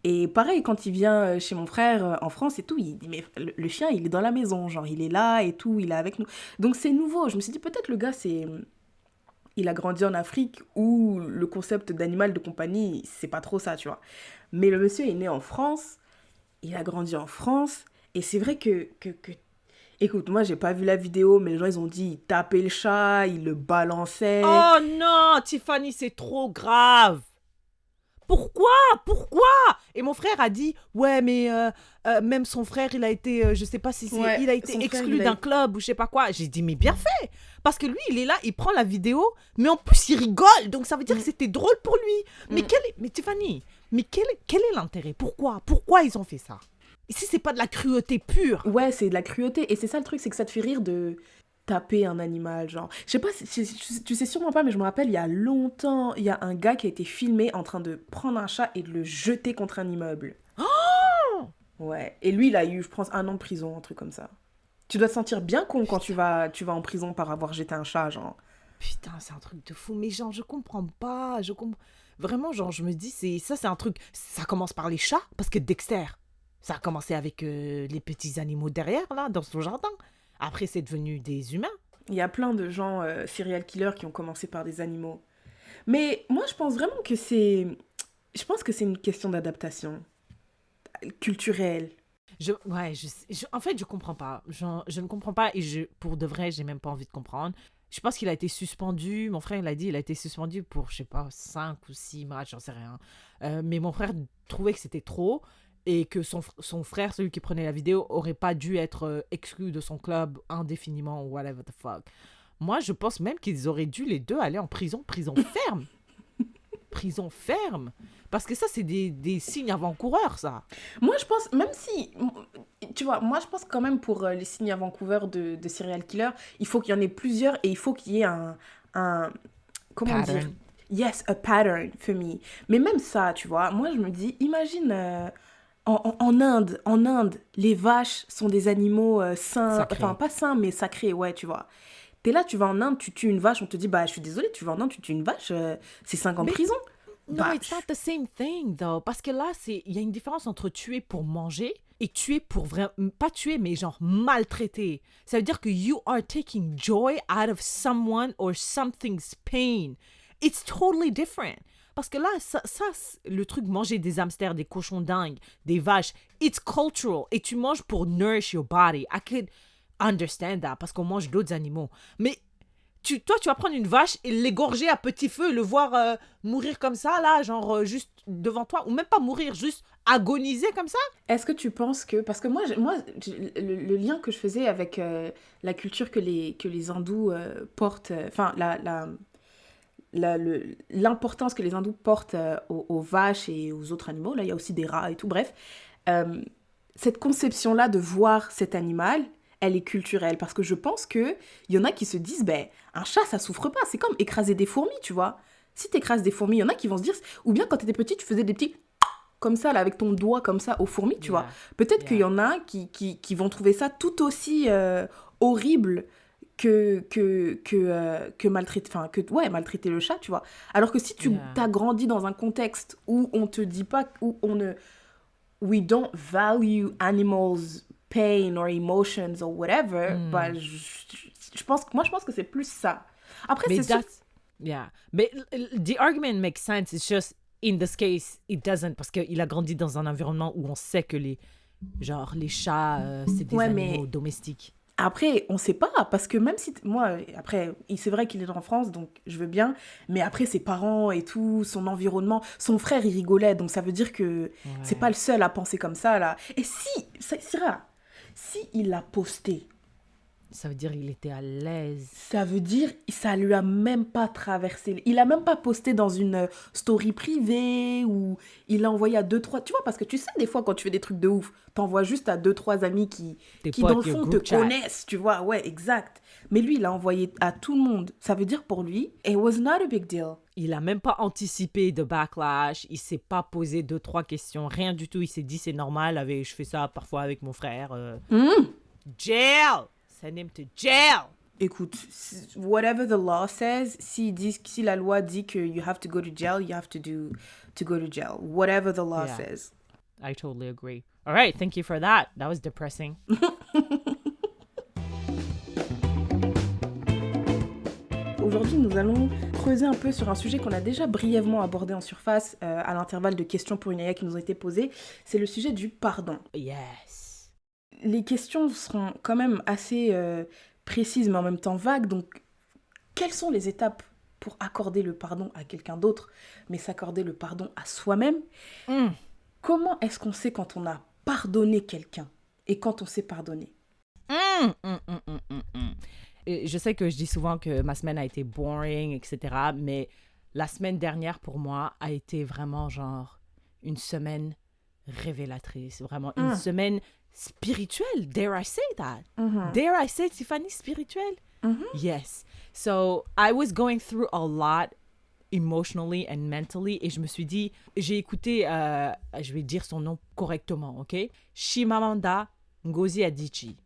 Et pareil, quand il vient chez mon frère en France et tout, il dit, mais le chien, il est dans la maison, genre, il est là et tout, il est avec nous. Donc, c'est nouveau. Je me suis dit, peut-être le gars, il a grandi en Afrique où le concept d'animal de compagnie, c'est pas trop ça, tu vois. Mais le monsieur est né en France, il a grandi en France, Et c'est vrai que... Écoute, moi, j'ai pas vu la vidéo, mais les gens, ils ont dit, ils tapaient le chat, ils le balançaient. Oh non, Tiffany, c'est trop grave. Pourquoi? Pourquoi? Et mon frère a dit, ouais, mais même son frère, il a été, je sais pas si c'est, Ouais, il a été son frère, exclu il a d'un été- club ou je sais pas quoi. J'ai dit, mais bien fait. Parce que lui, il est là, il prend la vidéo, mais en plus, il rigole. Donc ça veut dire que c'était drôle pour lui. Mais mais Tiffany, mais quel est l'intérêt? Pourquoi ils ont fait ça? Ici, c'est pas de la cruauté pure. Ouais, c'est de la cruauté. Et c'est ça le truc, c'est que ça te fait rire de taper un animal, genre. Je sais pas, tu sais sûrement pas, mais je me rappelle, il y a longtemps, il y a un gars qui a été filmé en train de prendre un chat et de le jeter contre un immeuble. Ouais. Et lui, il a eu, je pense, 1 an de prison, un truc comme ça. Tu dois te sentir bien con quand tu vas en prison par avoir jeté un chat, genre. Putain, c'est un truc de fou. Mais genre, je comprends pas. Vraiment, genre, je me dis, c'est un truc. Ça commence par les chats, parce que Dexter, ça a commencé avec les petits animaux derrière, là, dans son jardin. Après, c'est devenu des humains. Il y a plein de gens serial killers qui ont commencé par des animaux. Mais moi, je pense vraiment que c'est... Je pense que c'est une question d'adaptation culturelle. En fait, je comprends pas. Je ne comprends pas et pour de vrai, j'ai même pas envie de comprendre. Je pense qu'il a été suspendu. Mon frère, il a dit, il a été suspendu pour, je sais pas, 5 ou 6 matchs, j'en sais rien. Mais mon frère trouvait que c'était trop et que son frère, celui qui prenait la vidéo, aurait pas dû être exclu de son club indéfiniment ou whatever the fuck. Moi, je pense même qu'ils auraient dû les deux aller en prison ferme. Prison ferme. Parce que ça, c'est des signes avant-coureurs, ça. Moi, je pense, même si... Tu vois, moi, je pense quand même pour les signes avant-coureurs de serial killer, il faut qu'il y en ait plusieurs et il faut qu'il y ait un comment Pattern. dire? Yes, a pattern for me. Mais même ça, tu vois, moi, je me dis, imagine... en Inde, les vaches sont des animaux sains, Sacré. enfin pas sains mais sacrés, ouais, tu vois. T'es là, tu vas en Inde, tu tues une vache, on te dit, bah je suis désolée, tu vas en Inde, tu tues une vache, c'est 5 ans de Mais prison. no, Bah, it's not the same thing, though. Parce que là, il y a une différence entre tuer pour manger et tuer pour vraiment... Pas tuer, mais genre maltraiter. Ça veut dire que you are taking joy out of someone or something's pain. It's totally different. Parce que là, le truc manger des hamsters, des cochons dingues, des vaches, it's cultural. Et tu manges pour nourish your body. I could understand that parce qu'on mange d'autres animaux. Mais toi, tu vas prendre une vache et l'égorger à petit feu, le voir mourir comme ça, là, genre juste devant toi, ou même pas mourir, juste agoniser comme ça. est-ce que tu penses que... Parce que le lien que je faisais avec la culture que les hindous portent, enfin, l'importance que les hindous portent aux vaches et aux autres animaux, là, il y a aussi des rats et tout, bref. Cette conception-là de voir cet animal, elle est culturelle. Parce que je pense qu'il y en a qui se disent, ben, un chat, ça souffre pas. C'est comme écraser des fourmis, tu vois. Si t'écrases des fourmis, il y en a qui vont se dire... Ou bien quand t'étais petit, tu faisais des petits... Comme ça, là, avec ton doigt, comme ça, aux fourmis, tu vois. Peut-être qu'il y en a qui vont trouver ça tout aussi horrible que maltraiter... Enfin, maltraiter le chat, tu vois. Alors que si tu t'as grandi dans un contexte où on te dit pas... Où on ne... We don't value animals' pain or emotions or whatever, bah, je pense que c'est plus ça. Après, Mais c'est sûr... Yeah. Mais the argument makes sense. It's just, in this case, it doesn't. Parce qu'il a grandi dans un environnement où on sait que les chats, c'est des animaux domestiques. Après, on sait pas, parce que même si... Moi, après, c'est vrai qu'il est en France, donc je veux bien, mais après, ses parents et tout, son environnement, son frère, il rigolait, donc ça veut dire que c'est pas le seul à penser comme ça, là. Et Syrah, si il l'a posté, ça veut dire qu'il était à l'aise. ça veut dire ça lui a même pas traversé. Il a même pas posté dans une story privée ou il l'a envoyé à 2-3... Tu vois, parce que tu sais, des fois, quand tu fais des trucs de ouf, t'envoies juste à 2-3 amis qui dans le fond, te connaissent, tu vois. Ouais, exact. Mais lui, il a envoyé à tout le monde. Ça veut dire pour lui, it was not a big deal. Il a même pas anticipé de backlash. Il s'est pas posé 2-3 questions. Rien du tout. Il s'est dit, c'est normal. Je fais ça parfois avec mon frère. Jail! Send him to jail! Écoute, whatever the law says, si la loi dit que you have to go to jail, you have to go to jail. Whatever the law says. I totally agree. All right, thank you for that. That was depressing. Aujourd'hui, nous allons creuser un peu sur un sujet qu'on a déjà brièvement abordé en surface à l'intervalle de questions pour une IA qui nous ont été posées. C'est le sujet du pardon. Yes. les questions seront quand même assez précises, mais en même temps vagues. Donc, quelles sont les étapes pour accorder le pardon à quelqu'un d'autre, mais s'accorder le pardon à soi-même? Comment est-ce qu'on sait quand on a pardonné quelqu'un et quand on s'est pardonné? Et je sais que je dis souvent que ma semaine a été boring, etc. Mais la semaine dernière, pour moi, a été vraiment genre une semaine révélatrice. Vraiment une semaine spirituelle. Dare I say that? Dare I say, Tiffany, spirituelle? Yes. So, I was going through a lot emotionally and mentally. Et je me suis dit, j'ai écouté, je vais dire son nom correctement, ok? Chimamanda Ngozi Adichie.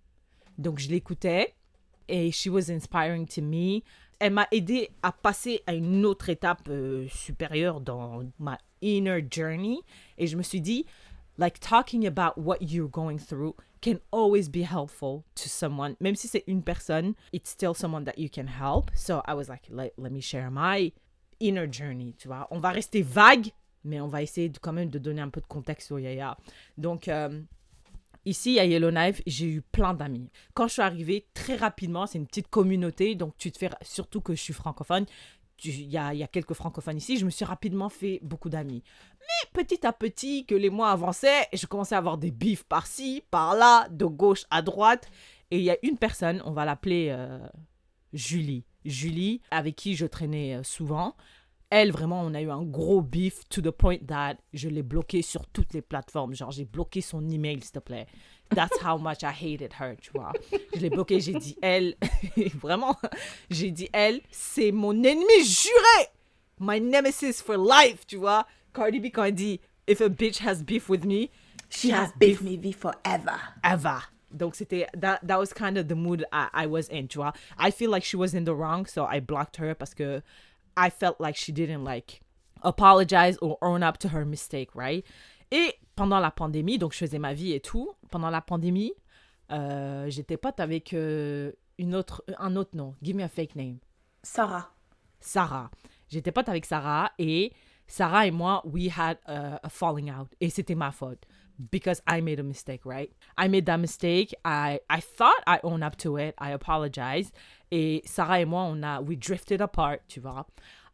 Donc, je l'écoutais et she was inspiring to me. Elle m'a aidé à passer à une autre étape supérieure dans ma inner journey. Et je me suis dit, like, talking about what you're going through can always be helpful to someone. Même si c'est une personne, it's still someone that you can help. So I was like, let me share my inner journey, tu vois. On va rester vague, mais on va essayer quand même de donner un peu de contexte au Yaya. Donc, ici, à Yellowknife, j'ai eu plein d'amis. Quand je suis arrivée, très rapidement, c'est une petite communauté, donc tu te fais, surtout que je suis francophone, il y a quelques francophones ici, je me suis rapidement fait beaucoup d'amis. Mais petit à petit, que les mois avançaient, je commençais à avoir des bifs par-ci, par-là, de gauche à droite. Et il y a une personne, on va l'appeler Julie. Julie, avec qui je traînais souvent. Elle, vraiment, on a eu un gros beef to the point that je l'ai bloquée sur toutes les plateformes. Genre, j'ai bloqué son email, s'il te plaît. That's how much I hated her, tu vois. Je l'ai bloquée, j'ai dit, elle, vraiment, j'ai dit, elle, c'est mon ennemi juré. My nemesis for life, tu vois. Cardi B, quand elle dit, if a bitch has beef with me, she has beef with me forever. Ever. Donc, c'était, that was kind of the mood I was in, tu vois. I feel like she was in the wrong, so I blocked her parce que I felt like she didn't like apologize or own up to her mistake, right? Et pendant la pandémie, donc je faisais ma vie et tout. Pendant la pandémie, j'étais pote avec un autre nom. Give me a fake name. Sarah. J'étais pote avec Sarah et Sarah et moi, we had a falling out. Et c'était ma faute. Because I made a mistake, right? I made that mistake. I thought I owned up to it. I apologized. Et Sarah et moi, we drifted apart, tu vois.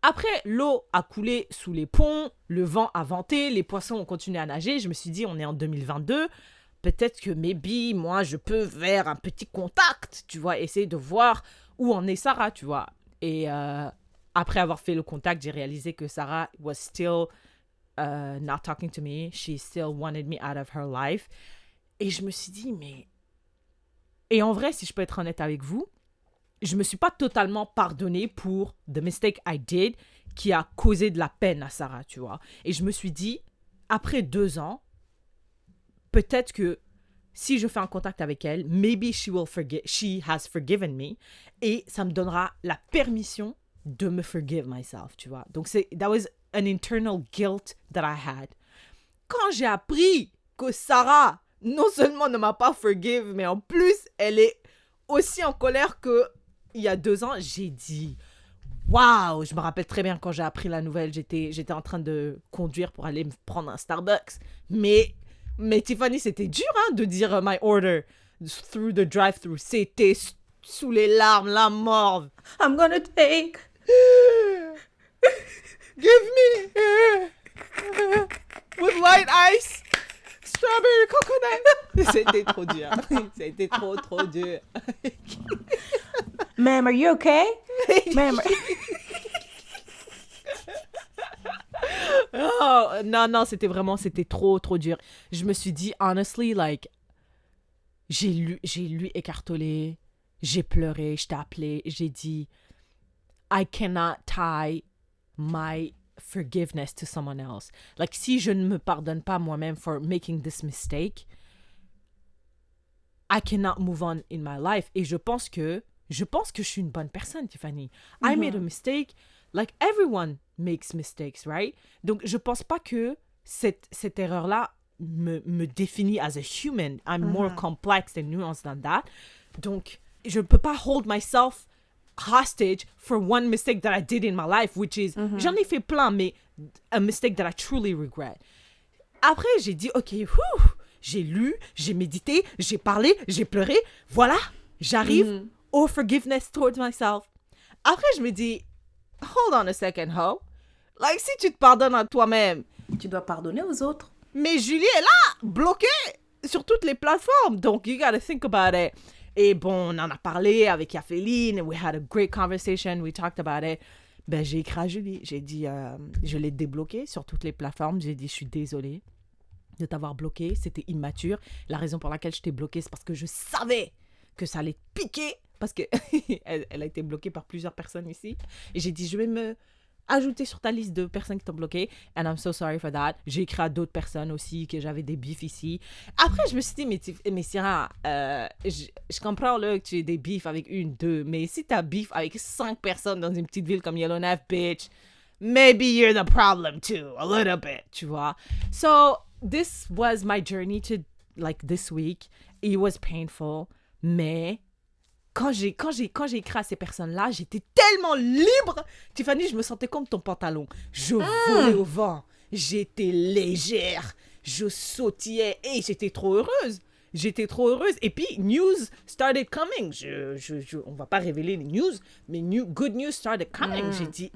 Après, l'eau a coulé sous les ponts, le vent a venté, les poissons ont continué à nager. Je me suis dit, on est en 2022. Peut-être que maybe, moi, je peux faire un petit contact, tu vois, essayer de voir où en est Sarah, tu vois. Et après avoir fait le contact, j'ai réalisé que Sarah was still not talking to me. She still wanted me out of her life. Et je me suis dit, mais... Et en vrai, si je peux être honnête avec vous, je me suis pas totalement pardonnée pour the mistake I did qui a causé de la peine à Sarah, tu vois. Et je me suis dit, après 2 ans, peut-être que si je fais un contact avec elle, maybe she has forgiven me, et ça me donnera la permission de me forgive myself, tu vois. Donc, that was an internal guilt that I had. Quand j'ai appris que Sarah, non seulement ne m'a pas forgive, mais en plus, elle est aussi en colère que il y a 2 ans, j'ai dit waouh, je me rappelle très bien quand j'ai appris la nouvelle, j'étais en train de conduire pour aller me prendre un Starbucks. Mais Tiffany, c'était dur de dire my order through the drive-thru. C'était sous les larmes, la mort. I'm gonna take. Give me with light ice, strawberry coconut. C'était trop dur. C'était trop dur. Ma'am, are you okay? Ma'am. Oh, non, c'était trop dur. Je me suis dit, honestly, like, j'ai lu écartolé, j'ai pleuré, je t'ai appelé, j'ai dit, I cannot tie my forgiveness to someone else. Like, si je ne me pardonne pas moi-même for making this mistake, I cannot move on in my life. Et je pense que je suis une bonne personne, Tiffany. I made a mistake. Like, everyone makes mistakes, right? Donc, je pense pas que cette erreur-là me définit as a human. I'm more complex and nuanced than that. Donc, je ne peux pas hold myself hostage for one mistake that I did in my life, which is, j'en ai fait plein, mais a mistake that I truly regret. Après, j'ai dit, OK, j'ai lu, j'ai médité, j'ai parlé, j'ai pleuré. Voilà, j'arrive au forgiveness towards myself. Après, je me dis, hold on a second, ho. Like, si tu te pardonnes à toi-même. Tu dois pardonner aux autres. Mais Julie est là, bloquée sur toutes les plateformes. Donc, you gotta think about it. Et bon, on en a parlé avec Yaféline. We had a great conversation. We talked about it. Ben, j'ai écrit à Julie. J'ai dit, je l'ai débloqué sur toutes les plateformes. J'ai dit, je suis désolée de t'avoir bloqué. C'était immature. La raison pour laquelle je t'ai bloqué, c'est parce que je savais que ça allait te piquer. Parce que elle a été bloquée par plusieurs personnes ici. Et j'ai dit, je vais me ajouter sur ta liste de personnes qui t'ont bloqué. And I'm so sorry for that. J'ai écrit à d'autres personnes aussi que j'avais des bifs ici. Après, je me suis dit, mais Syrah, je comprends là, que tu aies des bifs avec 1, 2, mais si t'as bif avec 5 personnes dans une petite ville comme Yellowknife, bitch, maybe you're the problem too, a little bit, tu vois. So, this was my journey to, like, this week. It was painful, mais quand j'ai écrit à ces personnes-là, j'étais tellement libre. Tiffany, je me sentais comme ton pantalon. Je volais au vent. J'étais légère. Je sautillais. Et j'étais trop heureuse. Et puis, news started coming. On va pas révéler les news, mais good news started coming. J'ai dit,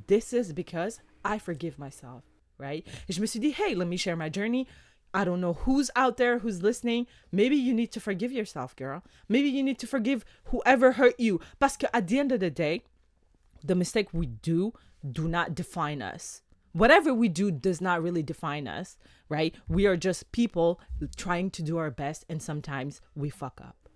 this is because I forgive myself, right? Et je me suis dit, hey, let me share my journey. I don't know who's out there, who's listening. Maybe you need to forgive yourself, girl. Maybe you need to forgive whoever hurt you. Parce que at the end of the day, the mistake we do not define us. Whatever we do does not really define us, right? We are just people trying to do our best, and sometimes we fuck up.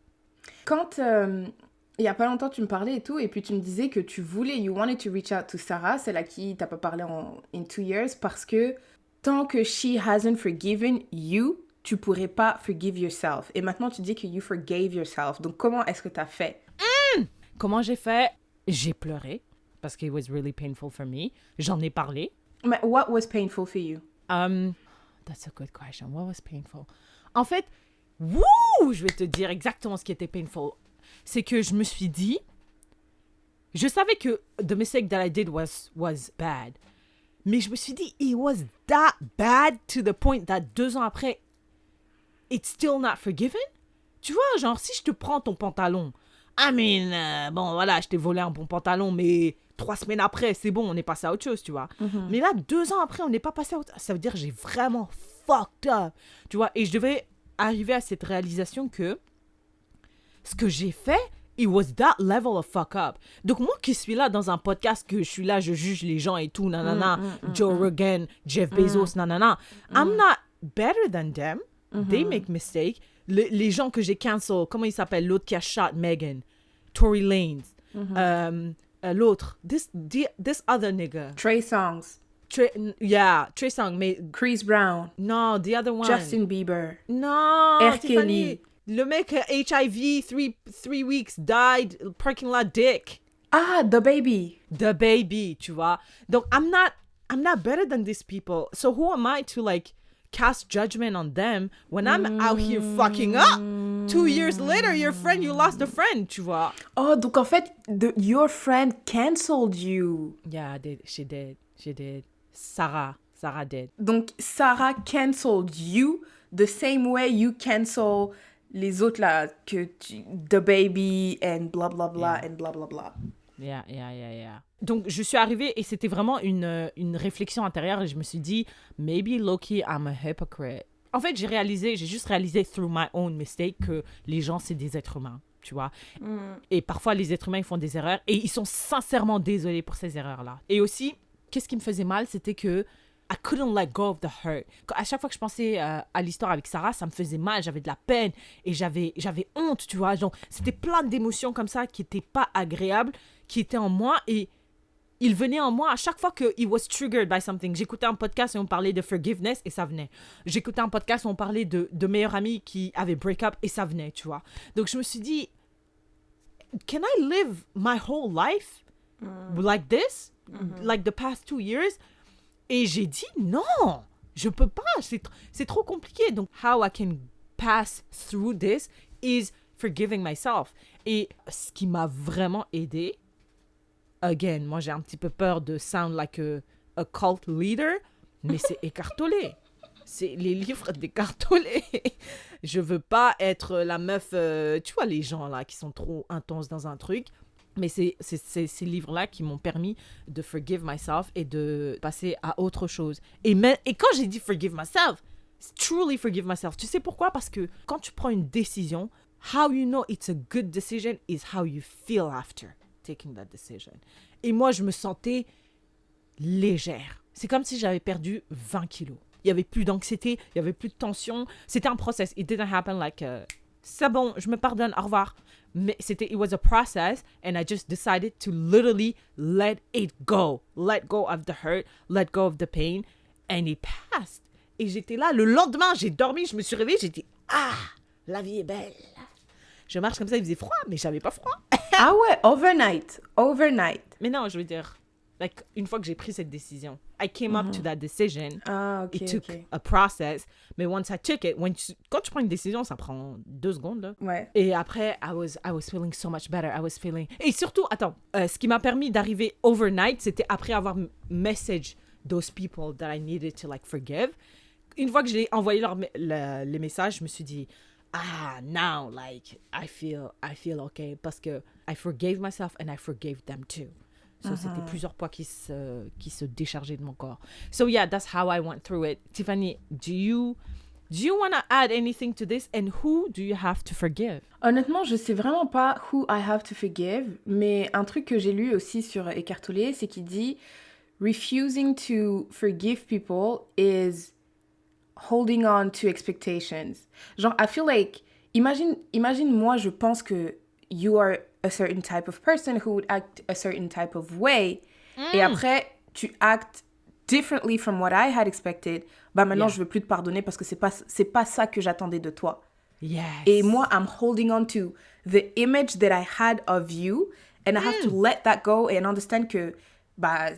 Quand il y a pas longtemps tu me parlais et tout, et puis tu me disais que you wanted to reach out to Sarah, celle à qui t'as pas parlé in 2 years, parce que tant que she hasn't forgiven you, tu pourrais pas forgive yourself. Et maintenant, tu dis que you forgave yourself. Donc, comment est-ce que t'as fait? Comment j'ai fait? J'ai pleuré, parce que it was really painful for me. J'en ai parlé. Mais what was painful for you? That's a good question. What was painful? En fait, je vais te dire exactement ce qui était painful. C'est que je me suis dit, je savais que the mistake that I did was bad. Mais je me suis dit, it was that bad to the point that 2 ans après, it's still not forgiven? Tu vois, genre, si je te prends ton pantalon, I mean, bon, voilà, je t'ai volé un bon pantalon, mais 3 semaines après, c'est bon, on est passé à autre chose, tu vois. Mais là, 2 ans après, on n'est pas passé à autre chose. Ça veut dire que j'ai vraiment fucked up, tu vois. Et je devais arriver à cette réalisation que ce que j'ai fait, it was that level of fuck up. Donc, moi qui suis là dans un podcast, que je suis là, je juge les gens et tout, nanana, Joe Rogan, Jeff Bezos, nanana. I'm not better than them. They make mistakes. Les gens que j'ai cancel, comment il s'appelle? L'autre qui a shot Megan. Tory Lanez. L'autre. This other nigga. Trey Songz. Trey Songz, mais... Chris Brown. No, the other one. Justin Bieber. No, R. Tiffany. Kelly. Le mec HIV, 3 weeks, died, parking lot dick. Ah, The Baby. The Baby, tu vois. Donc, I'm not better than these people. So who am I to, like, cast judgment on them when I'm out here fucking up? 2 years later, your friend, you lost a friend, tu vois. Oh, donc en fait, your friend cancelled you. Yeah, she did. Sarah did. Donc, Sarah cancelled you the same way you cancel les autres là, The Baby and blah blah blah and blah blah blah. Yeah. Donc, je suis arrivée et c'était vraiment une réflexion intérieure et je me suis dit, maybe low-key, I'm a hypocrite. En fait, j'ai juste réalisé through my own mistake que les gens, c'est des êtres humains, tu vois. Et parfois, les êtres humains, ils font des erreurs et ils sont sincèrement désolés pour ces erreurs-là. Et aussi, qu'est-ce qui me faisait mal, c'était que I couldn't let go of the hurt. À chaque fois que je pensais à l'histoire avec Sarah, ça me faisait mal, j'avais de la peine et j'avais honte, tu vois. Donc, c'était plein d'émotions comme ça qui n'étaient pas agréables, qui étaient en moi et il venait en moi à chaque fois que he was triggered by something. J'écoutais un podcast et on parlait de forgiveness et ça venait. J'écoutais un podcast où on parlait de meilleurs amis qui avaient break-up et ça venait, tu vois. Donc, je me suis dit, can I live my whole life like this? Like the past 2 years? Et j'ai dit, non, je peux pas, c'est trop compliqué. Donc, how I can pass through this is forgiving myself. Et ce qui m'a vraiment aidé, again, moi j'ai un petit peu peur de sound like a cult leader, mais c'est écartolé. C'est les livres d'Eckhart Tolle. Je veux pas être la meuf, tu vois, les gens là qui sont trop intenses dans un truc. Mais c'est ces livres-là qui m'ont permis de forgive myself et de passer à autre chose. Et quand j'ai dit forgive myself, c'est truly forgive myself. Tu sais pourquoi? Parce que quand tu prends une décision, how you know it's a good decision is how you feel after taking that decision. Et moi, je me sentais légère. C'est comme si j'avais perdu 20 kilos. Il n'y avait plus d'anxiété, il n'y avait plus de tension. C'était un process. It didn't happen like, c'est bon, je me pardonne, au revoir. Mais it was a process and I just decided to literally let it go. Let go of the hurt, let go of the pain. And it passed. Et j'étais là, le lendemain, j'ai dormi, je me suis réveillée, j'ai dit, la vie est belle. Je marche comme ça, il faisait froid, mais j'avais pas froid. Ah ouais, overnight. Mais non, je veux dire, like, une fois que j'ai pris cette décision, I came up to that decision. Ah, ok, It took a process. Mais once I took it, quand tu prends une décision, ça prend 2 secondes. Là. Ouais. Et après, I was feeling so much better. Et surtout, attends, ce qui m'a permis d'arriver overnight, c'était après avoir message those people that I needed to like forgive. Une fois que j'ai envoyé les messages, je me suis dit, now, like, I feel okay. Parce que I forgave myself and I forgave them too. So, c'était plusieurs poids qui se déchargeaient de mon corps. So, yeah, that's how I went through it. Tiffany, do you want to add anything to this? And who do you have to forgive? Honnêtement, je sais vraiment pas who I have to forgive, mais un truc que j'ai lu aussi sur Eckhart Tolle, c'est qu'il dit refusing to forgive people is holding on to expectations. Genre, I feel like, imagine moi, je pense que you are a certain type of person who would act a certain type of way. Et après, tu actes differently from what I had expected. Bah maintenant, je veux plus te pardonner parce que c'est pas ça que j'attendais de toi. Yes. Et moi, I'm holding on to the image that I had of you and I have to let that go and understand que bah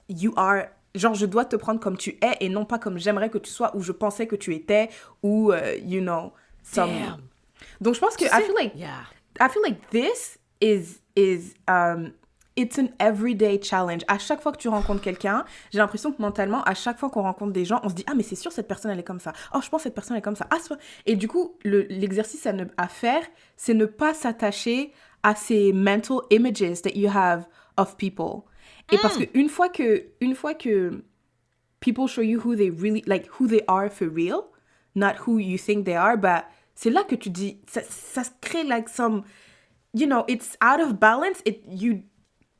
you are, genre je dois te prendre comme tu es et non pas comme j'aimerais que tu sois ou je pensais que tu étais ou you know some. Damn. Donc je pense que I feel like this is it's an everyday challenge. À chaque fois que tu rencontres quelqu'un, j'ai l'impression que mentalement, à chaque fois qu'on rencontre des gens, on se dit « Ah, mais c'est sûr, cette personne, elle est comme ça. Oh, je pense que cette personne, elle est comme ça. » Et du coup, l'exercice à faire, c'est ne pas s'attacher à ces mental images that you have of people. Et parce qu'une fois que people show you who they really, like, who they are for real, not who you think they are, bah, c'est là que tu dis, ça crée like some, you know, it's out of balance.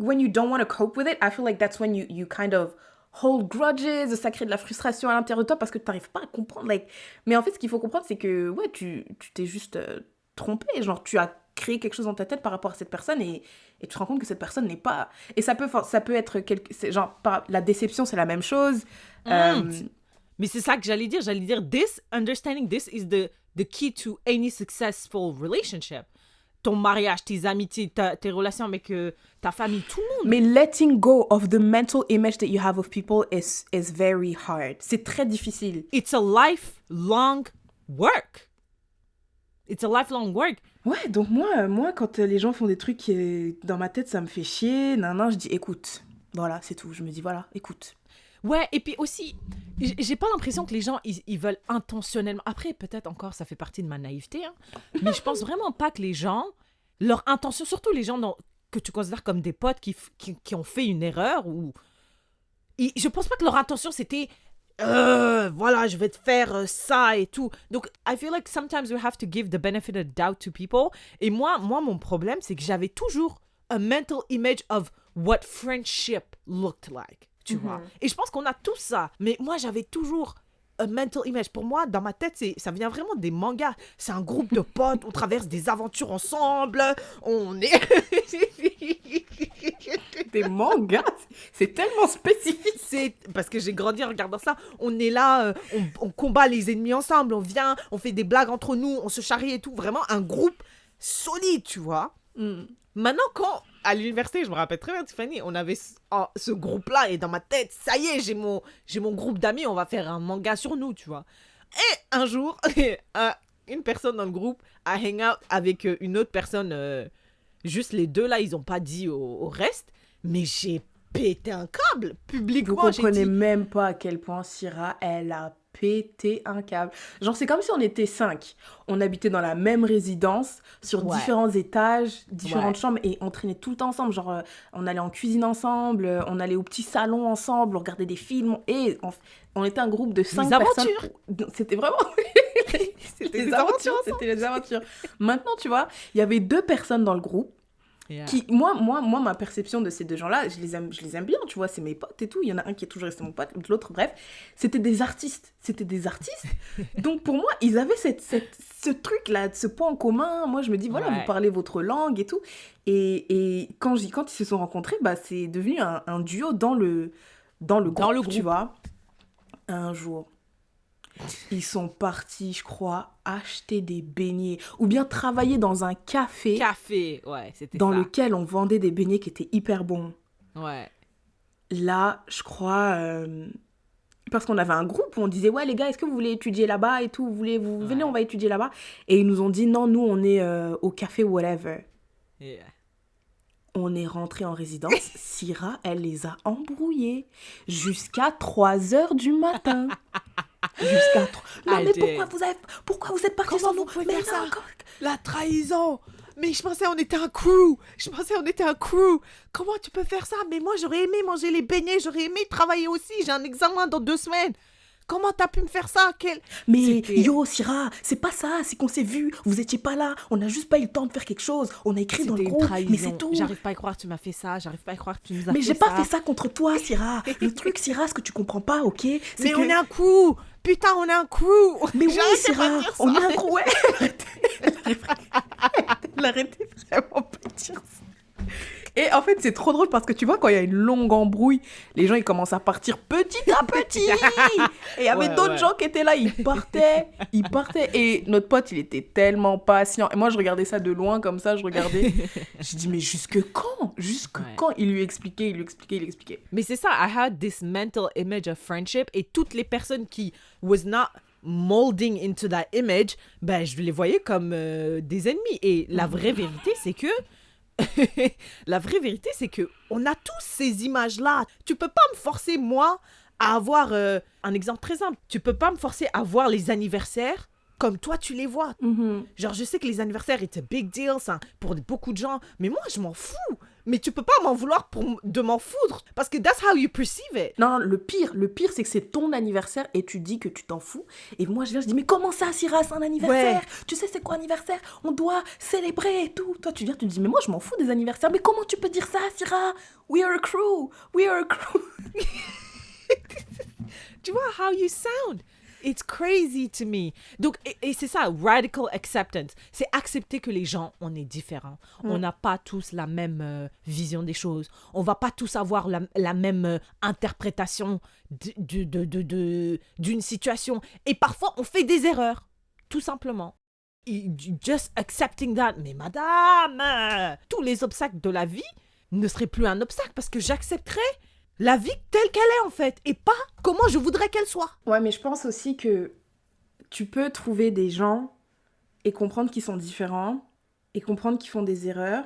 When you don't want to cope with it, I feel like that's when you kind of hold grudges, ça crée de la frustration à l'intérieur de toi parce que tu n'arrives pas à comprendre. Like... Mais en fait, ce qu'il faut comprendre, c'est que ouais, tu t'es juste trompé. Genre, tu as créé quelque chose dans ta tête par rapport à cette personne et tu te rends compte que cette personne n'est pas... Et ça peut être... Genre, la déception, c'est la même chose. Mais c'est ça que j'allais dire. Understanding this is the key to any successful relationship. Ton mariage, tes amitiés, tes relations avec ta famille, tout le monde. Mais letting go of the mental image that you have of people is very hard. C'est très difficile. It's a lifelong work. Ouais, donc moi quand les gens font des trucs qui, dans ma tête, ça me fait chier, je dis écoute. Voilà, c'est tout. Je me dis voilà, écoute. Ouais, et puis aussi, j'ai pas l'impression que les gens, ils veulent intentionnellement... Après, peut-être encore, ça fait partie de ma naïveté, hein, mais je pense vraiment pas que les gens, leur intention, surtout les gens que tu considères comme des potes qui ont fait une erreur, ou... je pense pas que leur intention, c'était... voilà, je vais te faire ça et tout. Donc, I feel like sometimes we have to give the benefit of doubt to people. Et moi, mon problème, c'est que j'avais toujours a mental image of what friendship looked like. Tu vois. Et je pense qu'on a tous ça. Mais moi, j'avais toujours un mental image. Pour moi, dans ma tête, ça vient vraiment des mangas. C'est un groupe de potes, on traverse des aventures ensemble, on est... Des mangas, c'est tellement spécifique. C'est parce que j'ai grandi en regardant ça. On est là, on combat les ennemis ensemble, on vient, on fait des blagues entre nous, on se charrie et tout. Vraiment un groupe solide, tu vois. Maintenant, quand, à l'université, je me rappelle très bien, Tiffany, on avait ce groupe-là et dans ma tête, ça y est, j'ai mon groupe d'amis, on va faire un manga sur nous, tu vois. Et un jour, une personne dans le groupe a hang out avec une autre personne, juste les deux là, ils ont pas dit au reste, mais j'ai pété un câble publiquement. Vous comprenez même pas à quel point Syrah, elle a pété un câble. Genre, c'est comme si on était 5. On habitait dans la même résidence, sur différents étages, différentes chambres, et on traînait tout le temps ensemble. Genre, on allait en cuisine ensemble, on allait au petit salon ensemble, on regardait des films, et on était un groupe de 5 personnes. C'était vraiment... C'était des aventures. C'était les aventures. Maintenant, tu vois, il y avait 2 personnes dans le groupe. Qui, moi, ma perception de ces 2 gens-là, je les aime bien, tu vois, c'est mes potes et tout. Il y en a un qui est toujours resté mon pote, l'autre, bref, c'était des artistes. Donc, pour moi, ils avaient ce truc-là, ce point en commun. Moi, je me dis, voilà, vous parlez votre langue et tout. Et quand ils se sont rencontrés, bah, c'est devenu un duo dans le groupe, tu vois. Un jour, ils sont partis, je crois, acheter des beignets ou bien travailler dans un café. C'était dans ça. lequel on vendait des beignets qui étaient hyper bons. Ouais. Là, je crois, parce qu'on avait un groupe où on disait, ouais les gars, est-ce que vous voulez étudier là-bas et tout, venez, on va étudier là-bas. Et ils nous ont dit, non, nous on est au café whatever. Yeah. On est rentré en résidence, Syrah, elle les a embrouillés jusqu'à 3h du matin. Jusqu'à 3. Non, mais pourquoi vous êtes partis sans nous? Mais faire ça? La trahison. Mais je pensais on était un crew. Comment tu peux faire ça? Mais moi, j'aurais aimé manger les beignets. J'aurais aimé travailler aussi. J'ai un examen dans 2 semaines. Comment t'as pu me faire ça? Mais yo, Syrah, c'est pas ça. C'est qu'on s'est vus. Vous étiez pas là. On n'a juste pas eu le temps de faire quelque chose. On a écrit dans le groupe. Mais c'est tout. J'arrive pas à croire que tu m'as fait ça. J'arrive pas à croire que tu nous as fait ça. Mais j'ai pas fait ça contre toi, Syrah. Le truc, Syrah, ce que tu comprends pas, ok? Mais on est un crew. Putain, on est un crew. Mais oui, Syrah, on est un crew. Ouais. Elle arrêtait vraiment pas de dire ça. Et en fait, c'est trop drôle parce que tu vois, quand il y a une longue embrouille, les gens, ils commencent à partir petit à petit. Et il y avait d'autres gens qui étaient là, ils partaient. Et notre pote, il était tellement patient. Et moi, je regardais ça de loin, comme ça, je regardais. Je dis, mais jusque quand? Quand? Il lui expliquait. Mais c'est ça, I had this mental image of friendship et toutes les personnes qui was not molding into that image, ben, je les voyais comme des ennemis. Et la vraie vérité, c'est que on a tous ces images-là. Tu peux pas me forcer, moi, à avoir un exemple très simple. Tu peux pas me forcer à voir les anniversaires comme toi, tu les vois. Genre, je sais que les anniversaires, it's a big deal, ça, pour beaucoup de gens. Mais moi, je m'en fous. Mais tu peux pas m'en vouloir de m'en foutre. Parce que that's how you perceive it. Non, le pire, c'est que c'est ton anniversaire et tu dis que tu t'en fous. Et moi, je dis, mais comment ça, Syrah, c'est un anniversaire? Tu sais, c'est quoi anniversaire? On doit célébrer et tout. Toi, tu viens, tu dis, mais moi, je m'en fous des anniversaires. Mais comment tu peux dire ça, Syrah? We are a crew. Tu vois how you sound? It's crazy to me. Donc, et c'est ça, radical acceptance. C'est accepter que les gens, on est différents. On n'a pas tous la même vision des choses. On va pas tous avoir la même interprétation d'une situation. Et parfois, on fait des erreurs. Tout simplement. Just accepting that. Mais madame, tous les obstacles de la vie ne seraient plus un obstacle parce que j'accepterais la vie telle qu'elle est en fait, et pas comment je voudrais qu'elle soit. Ouais, mais je pense aussi que tu peux trouver des gens et comprendre qu'ils sont différents, et comprendre qu'ils font des erreurs,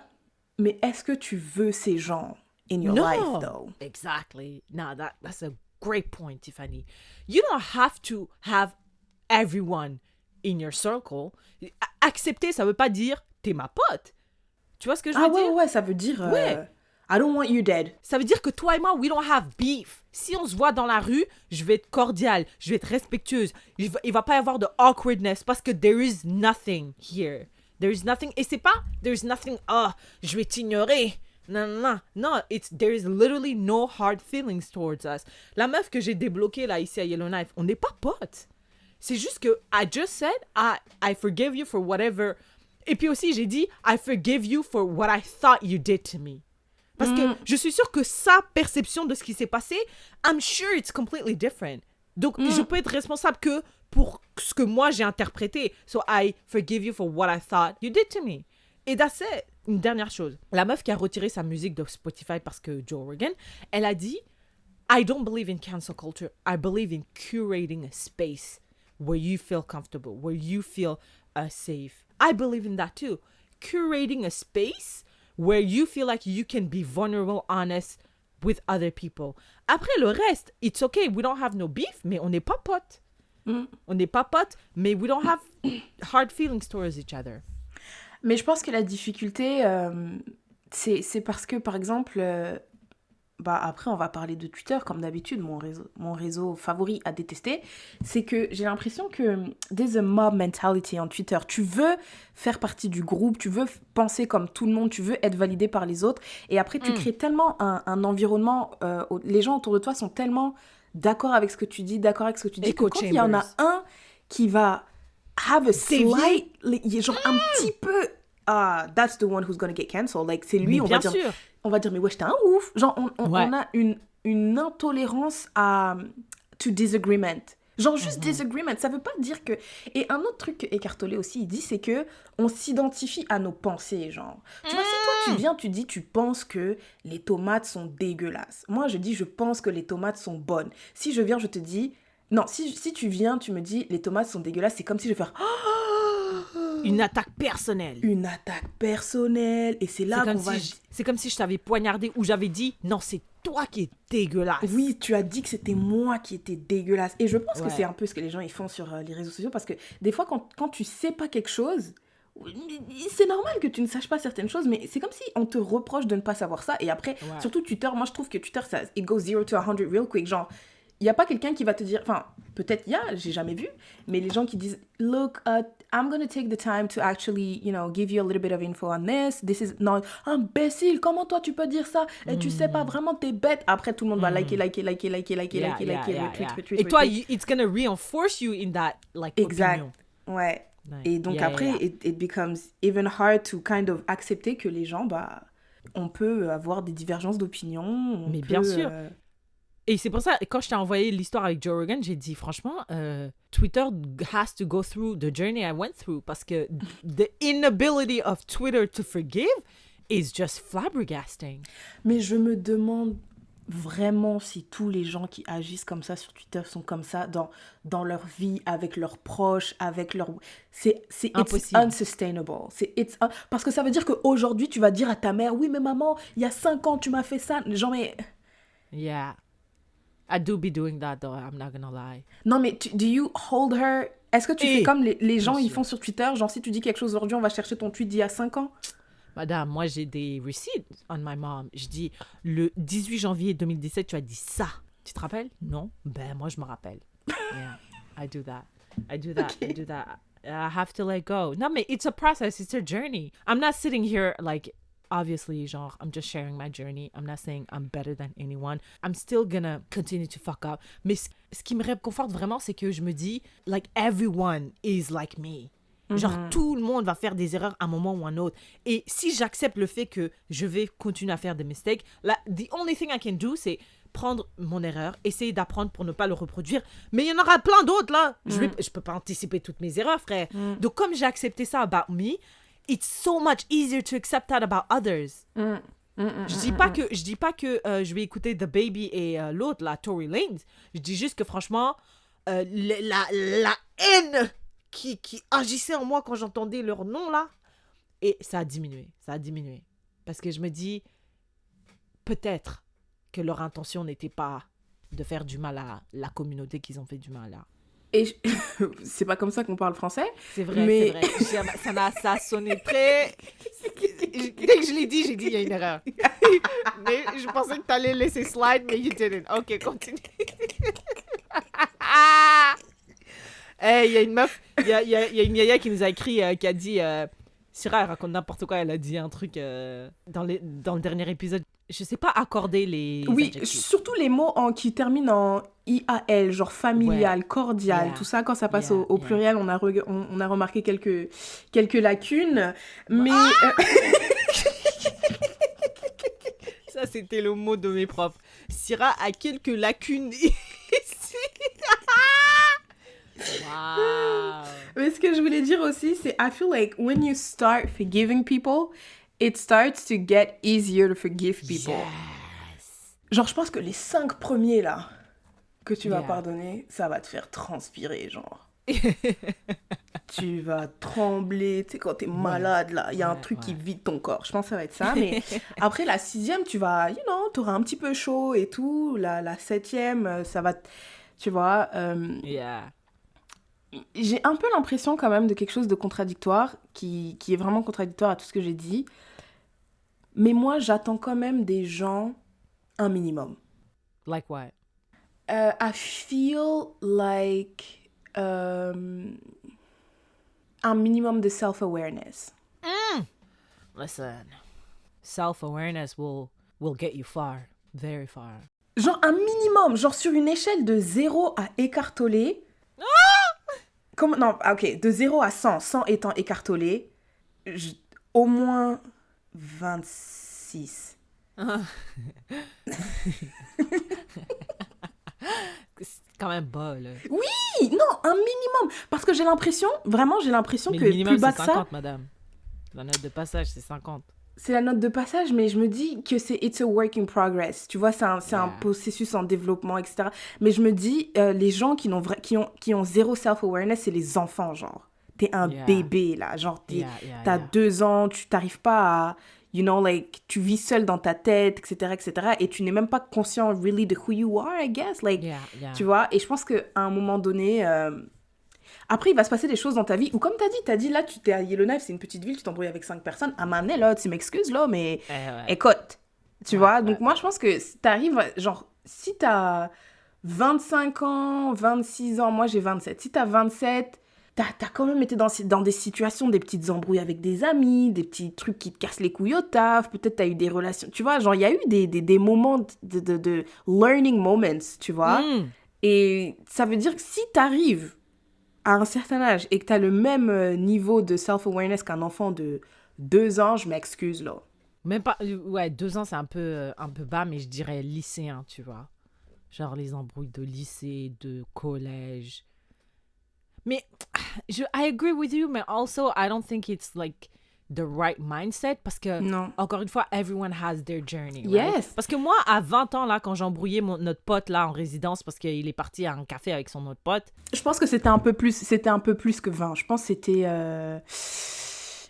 mais est-ce que tu veux ces gens in your life, though? Exactly. No, that's a great point, Tiffany. You don't have to have everyone in your circle. Accepter, ça veut pas dire t'es ma pote. Tu vois ce que je veux dire? Ouais, ça veut dire... I don't want you dead. Ça veut dire que toi et moi, we don't have beef. Si on se voit dans la rue, je vais être cordiale, je vais être respectueuse. Il va pas y avoir de awkwardness parce que there is nothing here. There is nothing. Et c'est pas there is nothing, je vais t'ignorer. Non, there is literally no hard feelings towards us. La meuf que j'ai débloquée là, ici à Yellowknife, on n'est pas potes. C'est juste que I just said, I forgive you for whatever. Et puis aussi, j'ai dit, I forgive you for what I thought you did to me. Parce que je suis sûre que sa perception de ce qui s'est passé, I'm sure it's completely different. Donc, je peux être responsable que pour ce que moi j'ai interprété. So, I forgive you for what I thought you did to me. Et that's it. Une dernière chose. La meuf qui a retiré sa musique de Spotify parce que Joe Rogan, elle a dit, I don't believe in cancel culture. I believe in curating a space where you feel comfortable, where you feel safe. I believe in that too. Curating a space where you feel like you can be vulnerable, honest with other people. Après le reste, it's okay, we don't have no beef, mais on n'est pas potes. On n'est pas potes, mais we don't have hard feelings towards each other. Mais je pense que la difficulté, c'est parce que, par exemple, après, on va parler de Twitter, comme d'habitude, mon réseau favori à détester. C'est que j'ai l'impression que there's a mob mentality en Twitter. Tu veux faire partie du groupe, tu veux penser comme tout le monde, tu veux être validé par les autres. Et après, tu crées tellement un environnement, les gens autour de toi sont tellement d'accord avec ce que tu dis, d'accord avec ce que tu dis, que Echo quand il y en a chambers. un qui va have a slight, genre un petit peu, that's the one who's gonna get cancelled. Like, c'est lui, Mais bien sûr. on va dire, mais wesh, t'es un ouf. Genre, Ouais. on a une intolérance to disagreement. Genre, juste disagreement, ça veut pas dire que... Et un autre truc que Eckhart Tolle aussi, il dit, c'est que on s'identifie à nos pensées, genre. Tu vois, si toi, tu viens, tu dis, tu penses que les tomates sont dégueulasses. Moi, je dis, je pense que les tomates sont bonnes. Si je viens, je te dis... Non, si tu viens, tu me dis, les tomates sont dégueulasses, c'est comme si je vais faire... Une attaque personnelle. Une attaque personnelle. Et c'est là qu'on va... C'est comme si je t'avais poignardé ou j'avais dit, non, c'est toi qui es dégueulasse. Oui, tu as dit que c'était moi qui étais dégueulasse. Et je pense que Ouais. c'est un peu ce que les gens ils font sur les réseaux sociaux, parce que des fois, quand tu sais pas quelque chose, c'est normal que tu ne saches pas certaines choses, mais c'est comme si on te reproche de ne pas savoir ça. Et après, Ouais. surtout Twitter, moi je trouve que Twitter, ça, it goes 0 to 100 real quick. Genre, il n'y a pas quelqu'un qui va te dire, enfin, peut-être il y a, j'ai jamais vu, mais les gens qui disent, look, I'm gonna take the time to actually, give you a little bit of info on this. This is not... Imbécile, comment toi tu peux dire ça? Et tu sais pas, vraiment, t'es bête. Après, tout le monde va liker, retweet. Et toi, it's gonna reinforce you in that, like, Exact. opinion. Ouais. Ouais. Et donc Yeah, après, yeah. It becomes even hard to kind of accepter que les gens, on peut avoir des divergences d'opinion. Mais bien sûr. Et c'est pour ça, quand je t'ai envoyé l'histoire avec Joe Rogan, j'ai dit, franchement, Twitter has to go through the journey I went through, parce que the inability of Twitter to forgive is just flabbergasting. Mais je me demande vraiment si tous les gens qui agissent comme ça sur Twitter sont comme ça dans leur vie, avec leurs proches, avec leur... C'est Impossible. It's unsustainable. Parce que ça veut dire qu'aujourd'hui, tu vas dire à ta mère, oui, mais maman, il y a 5 ans, tu m'as fait ça. Genre, mais... Yeah. I do be doing that, though, I'm not gonna lie. Non, mais do you hold her... Est-ce que tu fais comme les gens, ils sûr. font sur Twitter? Genre, si tu dis quelque chose aujourd'hui, on va chercher ton tweet d'il y a 5 ans? Madame, moi, j'ai des receipts on my mom. Je dis, le 18 janvier 2017, tu as dit ça. Tu te rappelles? Non? Ben, moi, je me rappelle. Yeah, I do that. I have to let go. No, mais it's a process. It's a journey. I'm not sitting here, like, obviously, genre, I'm just sharing my journey. I'm not saying I'm better than anyone. I'm still gonna continue to fuck up. Mais ce qui me réconforte vraiment, c'est que je me dis, like, everyone is like me. Genre, tout le monde va faire des erreurs à un moment ou à un autre. Et si j'accepte le fait que je vais continuer à faire des mistakes, the only thing I can do, c'est prendre mon erreur, essayer d'apprendre pour ne pas le reproduire. Mais il y en aura plein d'autres, là. Je peux pas anticiper toutes mes erreurs, frère. Donc, comme j'ai accepté ça about me, it's so much easier to accept that about others. Je dis pas que je vais écouter The Baby et l'autre, la Tory Lanez. Je dis juste que, franchement, la haine qui agissait en moi quand j'entendais leur nom, là, et ça a diminué. Parce que je me dis, peut-être que leur intention n'était pas de faire du mal à la communauté qu'ils ont fait du mal à. Et c'est pas comme ça qu'on parle français. C'est vrai, mais... c'est vrai. Ça a sonné très... Dès que je l'ai dit, j'ai dit, il y a une erreur. Mais je pensais que t'allais laisser slide, mais you didn't. Ok, continue. Hey, il y a une meuf, il y a une yaya qui nous a écrit, qui a dit, Syrah, elle raconte n'importe quoi, elle a dit un truc dans le dernier épisode. Je sais pas accorder les adjectifs. Surtout les mots qui terminent en IAL, genre familial, cordial, tout ça, quand ça passe au pluriel, on a remarqué quelques lacunes, mais... Ça, c'était le mot de mes profs. Syrah a quelques lacunes ici. Wow. Mais ce que je voulais dire aussi, c'est I feel like when you start forgiving people, it starts to get easier to forgive people. Yes. Genre, je pense que les 5 premiers, là, que tu vas pardonner, ça va te faire transpirer, genre. Tu vas trembler, tu sais, quand t'es malade, là, il y a un truc qui vide ton corps. Je pense que ça va être ça, mais après, la 6e, tu vas, t'auras un petit peu chaud et tout. La 7e, ça va, tu vois... j'ai un peu l'impression quand même de quelque chose de contradictoire, qui est vraiment contradictoire à tout ce que j'ai dit. Mais moi, j'attends quand même des gens un minimum. Like what? I feel like un minimum de self-awareness. Listen, self-awareness will get you far, very far. Genre un minimum, genre sur une échelle de 0 à écartolé. Non, ok, de 0 à 100, 100 étant écartolé, au moins 26. C'est quand même bas, là. Oui, non, un minimum. Parce que j'ai l'impression Mais que le minimum, plus bas c'est que 50, ça, madame. La note de passage, c'est 50. c'est la note de passage, mais je me dis que c'est it's a work in progress. Tu vois, c'est un Yeah. processus en développement, etc. Mais je me dis, les gens qui ont zéro self-awareness, c'est les enfants, genre. T'es un Yeah. bébé, là. Genre, t'as Yeah. 2 ans, tu t'arrives pas à... You know, like, tu vis seul dans ta tête, etc., etc. Et tu n'es même pas conscient, really, de who you are, I guess. Like, Yeah. tu vois. Et je pense qu'à un moment donné... Après, il va se passer des choses dans ta vie. Ou comme t'as dit, là, tu t'es à Yellowknife, c'est une petite ville, tu t'embrouilles avec 5 personnes. À un moment donné, là, tu m'excuses, là, mais Ouais. écoute, tu vois. Donc, ouais. moi, je pense que si t'arrives, genre, si t'as 25 ans, 26 ans, moi, j'ai 27. Si t'as 27, t'as quand même été dans des situations, des petites embrouilles avec des amis, des petits trucs qui te cassent les couilles au taf. Peut-être t'as eu des relations, tu vois. Genre, il y a eu des moments de learning moments, tu vois. Et ça veut dire que si t'arrives à un certain âge et que tu as le même niveau de self-awareness qu'un enfant de 2 ans, je m'excuse là. Même pas. Ouais, 2 ans, c'est un peu bas, mais je dirais lycéen, tu vois. Genre les embrouilles de lycée, de collège. Mais I agree with you, mais also I don't think it's like the right mindset parce que, Non. encore une fois, everyone has their journey. Yes. Right? Parce que moi, à 20 ans, là, quand j'embrouillais notre pote là en résidence parce qu'il est parti à un café avec son autre pote. Je pense que c'était un peu plus que 20. Je pense que c'était,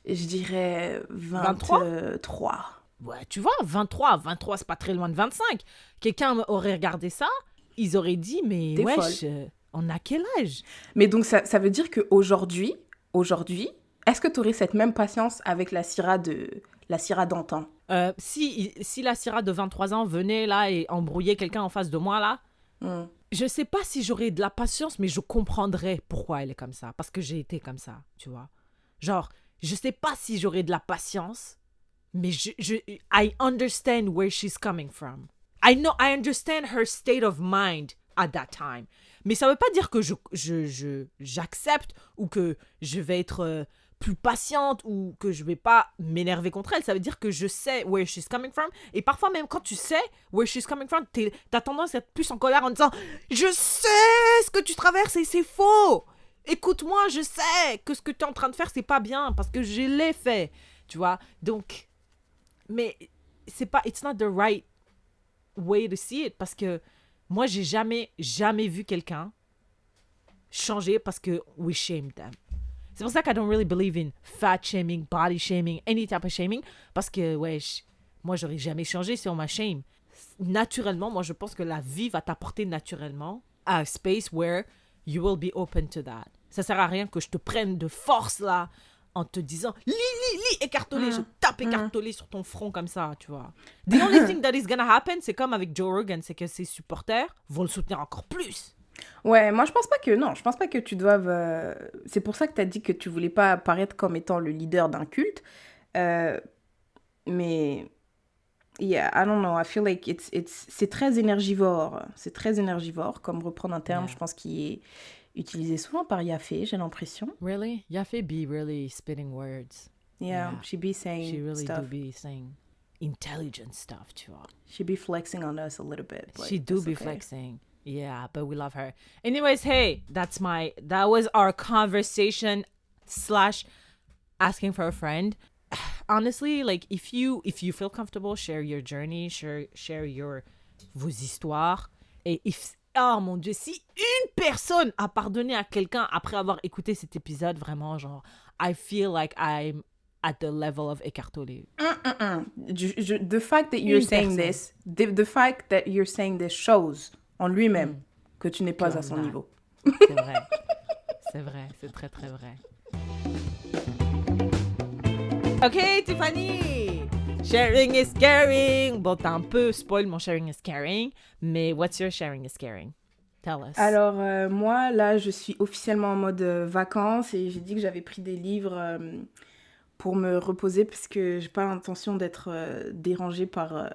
je dirais 23. Ouais, tu vois, 23, c'est pas très loin de 25. Quelqu'un aurait regardé ça, ils auraient dit, mais T'es wesh, on a quel âge? Mais donc, ça veut dire qu'aujourd'hui, est-ce que tu aurais cette même patience avec la Syrah d'antan? Si la Syrah de 23 ans venait là et embrouillait quelqu'un en face de moi là, je sais pas si j'aurais de la patience, mais je comprendrais pourquoi elle est comme ça. Parce que j'ai été comme ça, tu vois. Genre, je sais pas si j'aurais de la patience, mais I understand where she's coming from. I understand her state of mind at that time. Mais ça veut pas dire que j'accepte ou que je vais être plus patiente ou que je vais pas m'énerver contre elle. Ça veut dire que je sais where she's coming from. Et parfois même quand tu sais where she's coming from, t'as tendance à être plus en colère en disant « Je sais ce que tu traverses et c'est faux. Écoute-moi, je sais que ce que tu es en train de faire, c'est pas bien parce que je l'ai fait. » Tu vois? Donc, mais c'est pas... It's not the right way to see it parce que moi, j'ai jamais vu quelqu'un changer parce que we shamed them. C'est pour ça que I don't really believe in fat shaming, body shaming, any type of shaming. Parce que, wesh, moi, j'aurais jamais changé si on m'a shame. Naturellement, moi, je pense que la vie va t'apporter naturellement à un space where you will be open to that. Ça sert à rien que je te prenne de force, là, en te disant, lis, écartolé, je tape écartolé sur ton front comme ça, tu vois. The only thing that is gonna happen, c'est comme avec Joe Rogan, c'est que ses supporters vont le soutenir encore plus. Ouais, moi je pense pas que tu doives... C'est pour ça que t'as dit que tu voulais pas apparaître comme étant le leader d'un culte. Mais... Yeah, I don't know, I feel like c'est très énergivore. C'est très énergivore, comme reprendre un terme, je pense, qui est utilisé souvent par Yafé, j'ai l'impression. Really? Yafé be really spitting words. Yeah, she be saying She really stuff. do be saying intelligent stuff, tu vois. She be flexing on us a little bit. She do be flexing. Yeah, but we love her. Anyways, hey, that was our conversation / asking for a friend. Honestly, like if you feel comfortable, share your journey, share vos histoires. Et oh mon Dieu, si une personne a pardonné à quelqu'un après avoir écouté cet épisode, vraiment, genre, I feel like I'm at the level of écartolé. The fact that you're saying this, the fact that you're saying this shows en lui-même que tu n'es pas à son niveau. C'est vrai. C'est vrai, c'est très très vrai. Ok, Tiffany! Sharing is caring! Bon, t'as un peu spoil mon sharing is caring, mais what's your sharing is caring? Tell us. Alors, moi, là, je suis officiellement en mode vacances et j'ai dit que j'avais pris des livres pour me reposer parce que j'ai pas l'intention d'être dérangée par...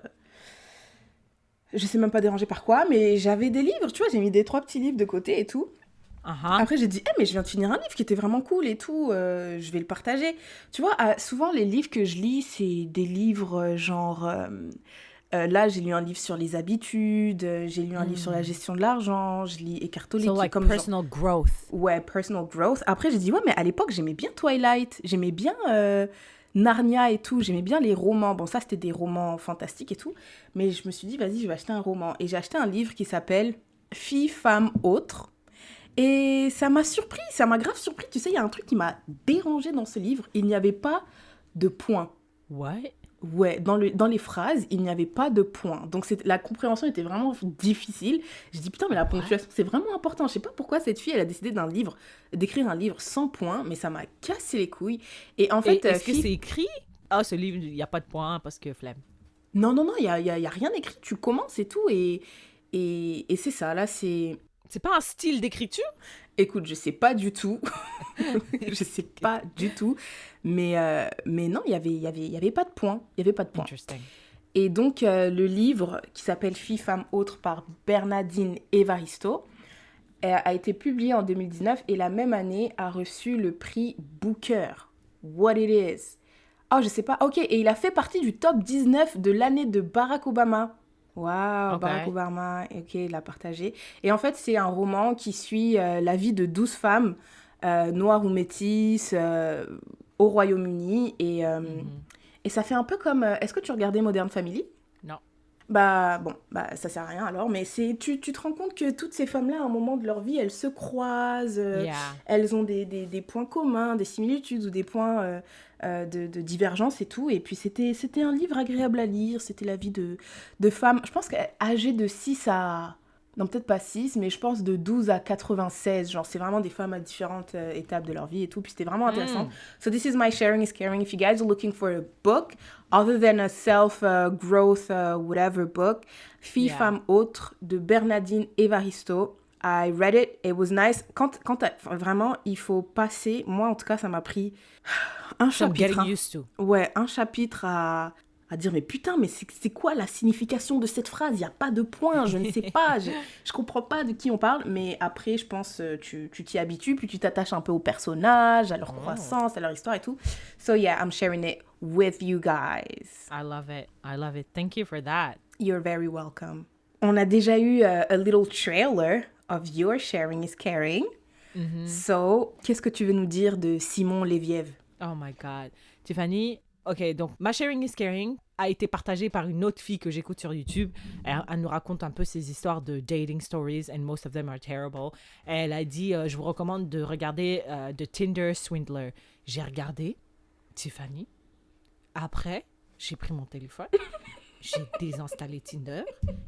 je sais même pas dérangée par quoi, mais j'avais des livres, tu vois, j'ai mis 3 petits livres de côté et tout. Uh-huh. Après, j'ai dit, mais je viens de finir un livre qui était vraiment cool et tout, je vais le partager. Tu vois, souvent, les livres que je lis, c'est des livres genre... là, j'ai lu un livre sur les habitudes, j'ai lu un livre sur la gestion de l'argent, je lis Eckhart Tolle. So, qui est like comme personal growth. Ouais, personal growth. Après, j'ai dit, ouais, mais à l'époque, j'aimais bien Twilight, j'aimais bien Narnia et tout, j'aimais bien les romans. Bon, ça, c'était des romans fantastiques et tout. Mais je me suis dit, vas-y, je vais acheter un roman. Et j'ai acheté un livre qui s'appelle Fille, femme, autre. Et ça m'a surpris, ça m'a grave surpris. Tu sais, il y a un truc qui m'a dérangé dans ce livre. Il n'y avait pas de points. What? Ouais, dans les phrases, il n'y avait pas de points. Donc, la compréhension était vraiment difficile. Je dis, putain, mais la ponctuation, c'est vraiment important. Je sais pas pourquoi cette fille, elle a décidé d'écrire un livre sans points, mais ça m'a cassé les couilles. Et en fait... est-ce que c'est écrit? Ah, ce livre, il n'y a pas de points parce que flemme. Non, il y a rien écrit. Tu commences et tout. Et c'est ça, là, c'est... C'est pas un style d'écriture? Écoute, je sais pas du tout. Je sais pas du tout. Mais non, il y avait pas de points. Il y avait pas de points. Interesting. Et donc, le livre qui s'appelle Fille, femme, autre par Bernardine Evaristo a été publié en 2019 et la même année a reçu le prix Booker. What it is. Oh, je sais pas. Ok, et il a fait partie du top 19 de l'année de Barack Obama. Waouh, Ok. Barack Obama, ok, il l'a partagé. Et en fait, c'est un roman qui suit la vie de 12 femmes, noires ou métisses, au Royaume-Uni. Et ça fait un peu comme... est-ce que tu regardais Modern Family? Non. Bah, ça sert à rien alors, mais tu te rends compte que toutes ces femmes-là, à un moment de leur vie, elles se croisent, Yeah. elles ont des points communs, des similitudes ou des points de divergence et tout. Et puis, c'était un livre agréable à lire, c'était la vie de femmes, je pense qu'âgées de 6 à... Non, peut-être pas 6, mais je pense de 12 à 96. Genre, c'est vraiment des femmes à différentes étapes de leur vie et tout. Puis c'était vraiment intéressant. So this is my sharing is caring. If you guys are looking for a book, other than a self-growth, whatever book, Fille, Yeah. femme, autre, de Bernardine Evaristo. I read it. It was nice. Vraiment, il faut passer... Moi, en tout cas, ça m'a pris un So I'm chapitre. getting used to. Ouais, un chapitre à dire, mais putain, mais c'est quoi la signification de cette phrase? Il n'y a pas de point, je ne sais pas, je comprends pas de qui on parle, mais après, je pense, tu t'y habitues, puis tu t'attaches un peu aux personnages, à leur croissance, à leur histoire et tout. So yeah, I'm sharing it with you guys. I love it. I love it. Thank you for that. You're very welcome. On a déjà eu a little trailer of Your Sharing is Caring. So, qu'est-ce que tu veux nous dire de Simon Léviev? Oh my God. Tiffany, ok, donc ma sharing is caring a été partagée par une autre fille que j'écoute sur YouTube. Elle nous raconte un peu ses histoires de dating stories and most of them are terrible. Elle a dit, je vous recommande de regarder The Tinder Swindler. J'ai regardé, Tiffany. Après, j'ai pris mon téléphone. J'ai désinstallé Tinder.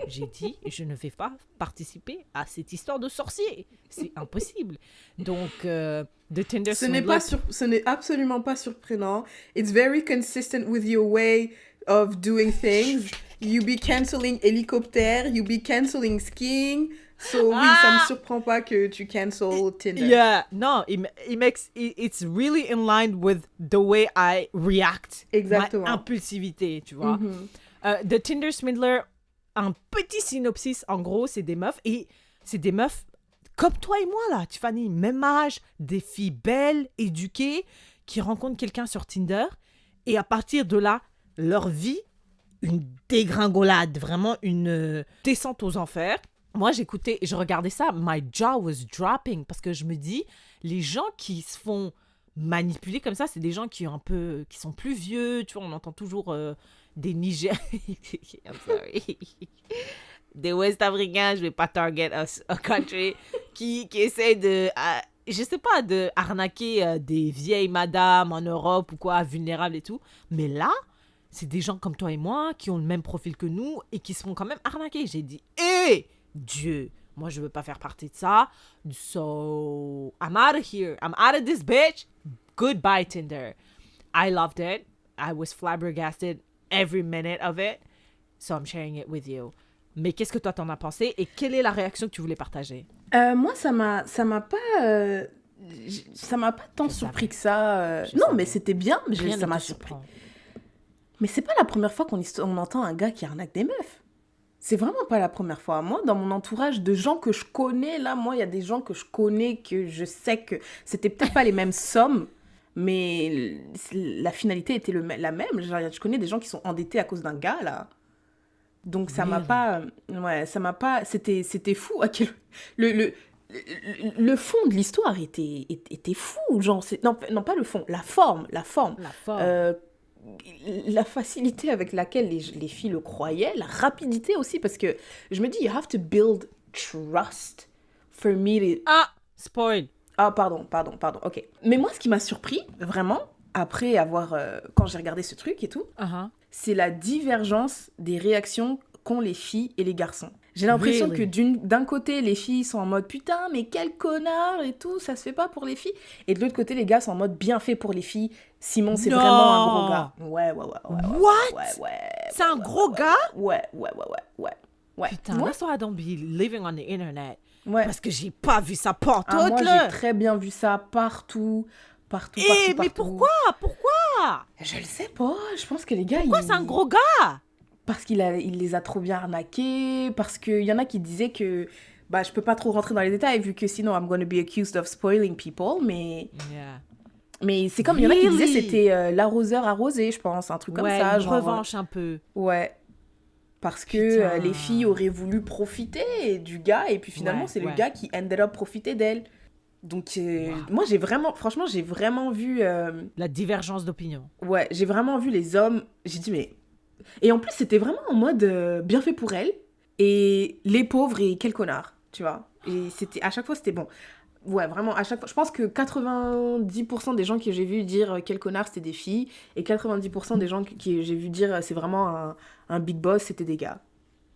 J'ai dit, je ne vais pas participer à cette histoire de sorcier. C'est impossible. Donc, The Tinder Swindler... Ce n'est absolument pas surprenant. It's very consistent with your way of doing things. You be canceling hélicoptère, you be canceling skiing. So oui, ça me surprend pas que tu cancel Tinder. Yeah, no, it's really in line with the way I react. Exactement. Ma impulsivité, tu vois. The Tinder Swindler, un petit synopsis, en gros, c'est des meufs, et c'est des meufs comme toi et moi, là, Tiffany, même âge, des filles belles, éduquées, qui rencontrent quelqu'un sur Tinder, et à partir de là, leur vie, une dégringolade, vraiment une descente aux enfers. Moi, j'écoutais, je regardais ça, my jaw was dropping, parce que je me dis, les gens qui se font manipuler comme ça, c'est des gens qui sont plus vieux, tu vois, on entend toujours des Nigériens, I'm sorry, des West Africains, je vais pas target a country, qui essaient de, je sais pas, de arnaquer des vieilles madames en Europe ou quoi, vulnérables et tout, mais là, c'est des gens comme toi et moi qui ont le même profil que nous et qui se font quand même arnaquer. J'ai dit, hé, Dieu, moi je veux pas faire partie de ça. So, I'm out of here. I'm out of this bitch. Goodbye Tinder. I loved it. I was flabbergasted every minute of it. So I'm sharing it with you. Mais qu'est-ce que toi t'en as pensé et quelle est la réaction que tu voulais partager? Moi, ça m'a pas tant surpris que ça. Non, mais c'était bien, mais ça m'a surpris. Mais c'est pas la première fois qu'on entend un gars qui arnaque des meufs. C'est vraiment pas la première fois. Moi, dans mon entourage de gens que je connais, là, moi, il y a des gens que je connais, que je sais que c'était peut-être pas les mêmes sommes, mais la finalité était la même. Genre, je connais des gens qui sont endettés à cause d'un gars, là. Donc, ça m'a pas... Ouais, ça m'a pas... C'était fou. Le fond de l'histoire était fou. Genre, non, pas le fond, la forme. La forme. La facilité avec laquelle les filles le croyaient, la rapidité aussi, parce que je me dis, you have to build trust for me to... Ah, spoil. Ah, pardon, ok. Mais moi, ce qui m'a surpris, vraiment, après avoir... quand j'ai regardé ce truc et tout, c'est la divergence des réactions qu'ont les filles et les garçons. J'ai l'impression que d'un côté, les filles sont en mode « Putain, mais quel connard !» et tout, ça se fait pas pour les filles. Et de l'autre côté, les gars sont en mode « Bien fait pour les filles, Simon, c'est vraiment un gros gars. » Ouais. What? C'est un gros gars? Ouais. Putain, that's why I don't be living on the internet. Ouais. Parce que j'ai pas vu ça partout, moi, j'ai très bien vu ça partout. Mais pourquoi? Je le sais pas, je pense que les gars... Pourquoi c'est un gros gars? Parce qu'il les a trop bien arnaqués, parce qu'il y en a qui disaient que... Bah, je peux pas trop rentrer dans les détails, vu que sinon, I'm gonna be accused of spoiling people, mais... Yeah. Mais c'est comme, il y en a qui disaient que c'était l'arroseur arrosé, je pense, un truc comme ça. Une revanche un peu. Ouais. Parce que les filles auraient voulu profiter du gars, et puis finalement, c'est le gars qui ended up profiter d'elle. Donc, moi, j'ai vraiment vu... La divergence d'opinion. Ouais, j'ai vraiment vu les hommes, j'ai dit, mais... Et en plus, c'était vraiment en mode bien fait pour elle, et les pauvres et quel connard, tu vois. Et à chaque fois, c'était bon. Ouais, vraiment, à chaque fois. Je pense que 90% des gens que j'ai vu dire quel connard, c'était des filles, et 90% des gens que j'ai vu dire c'est vraiment un big boss, c'était des gars.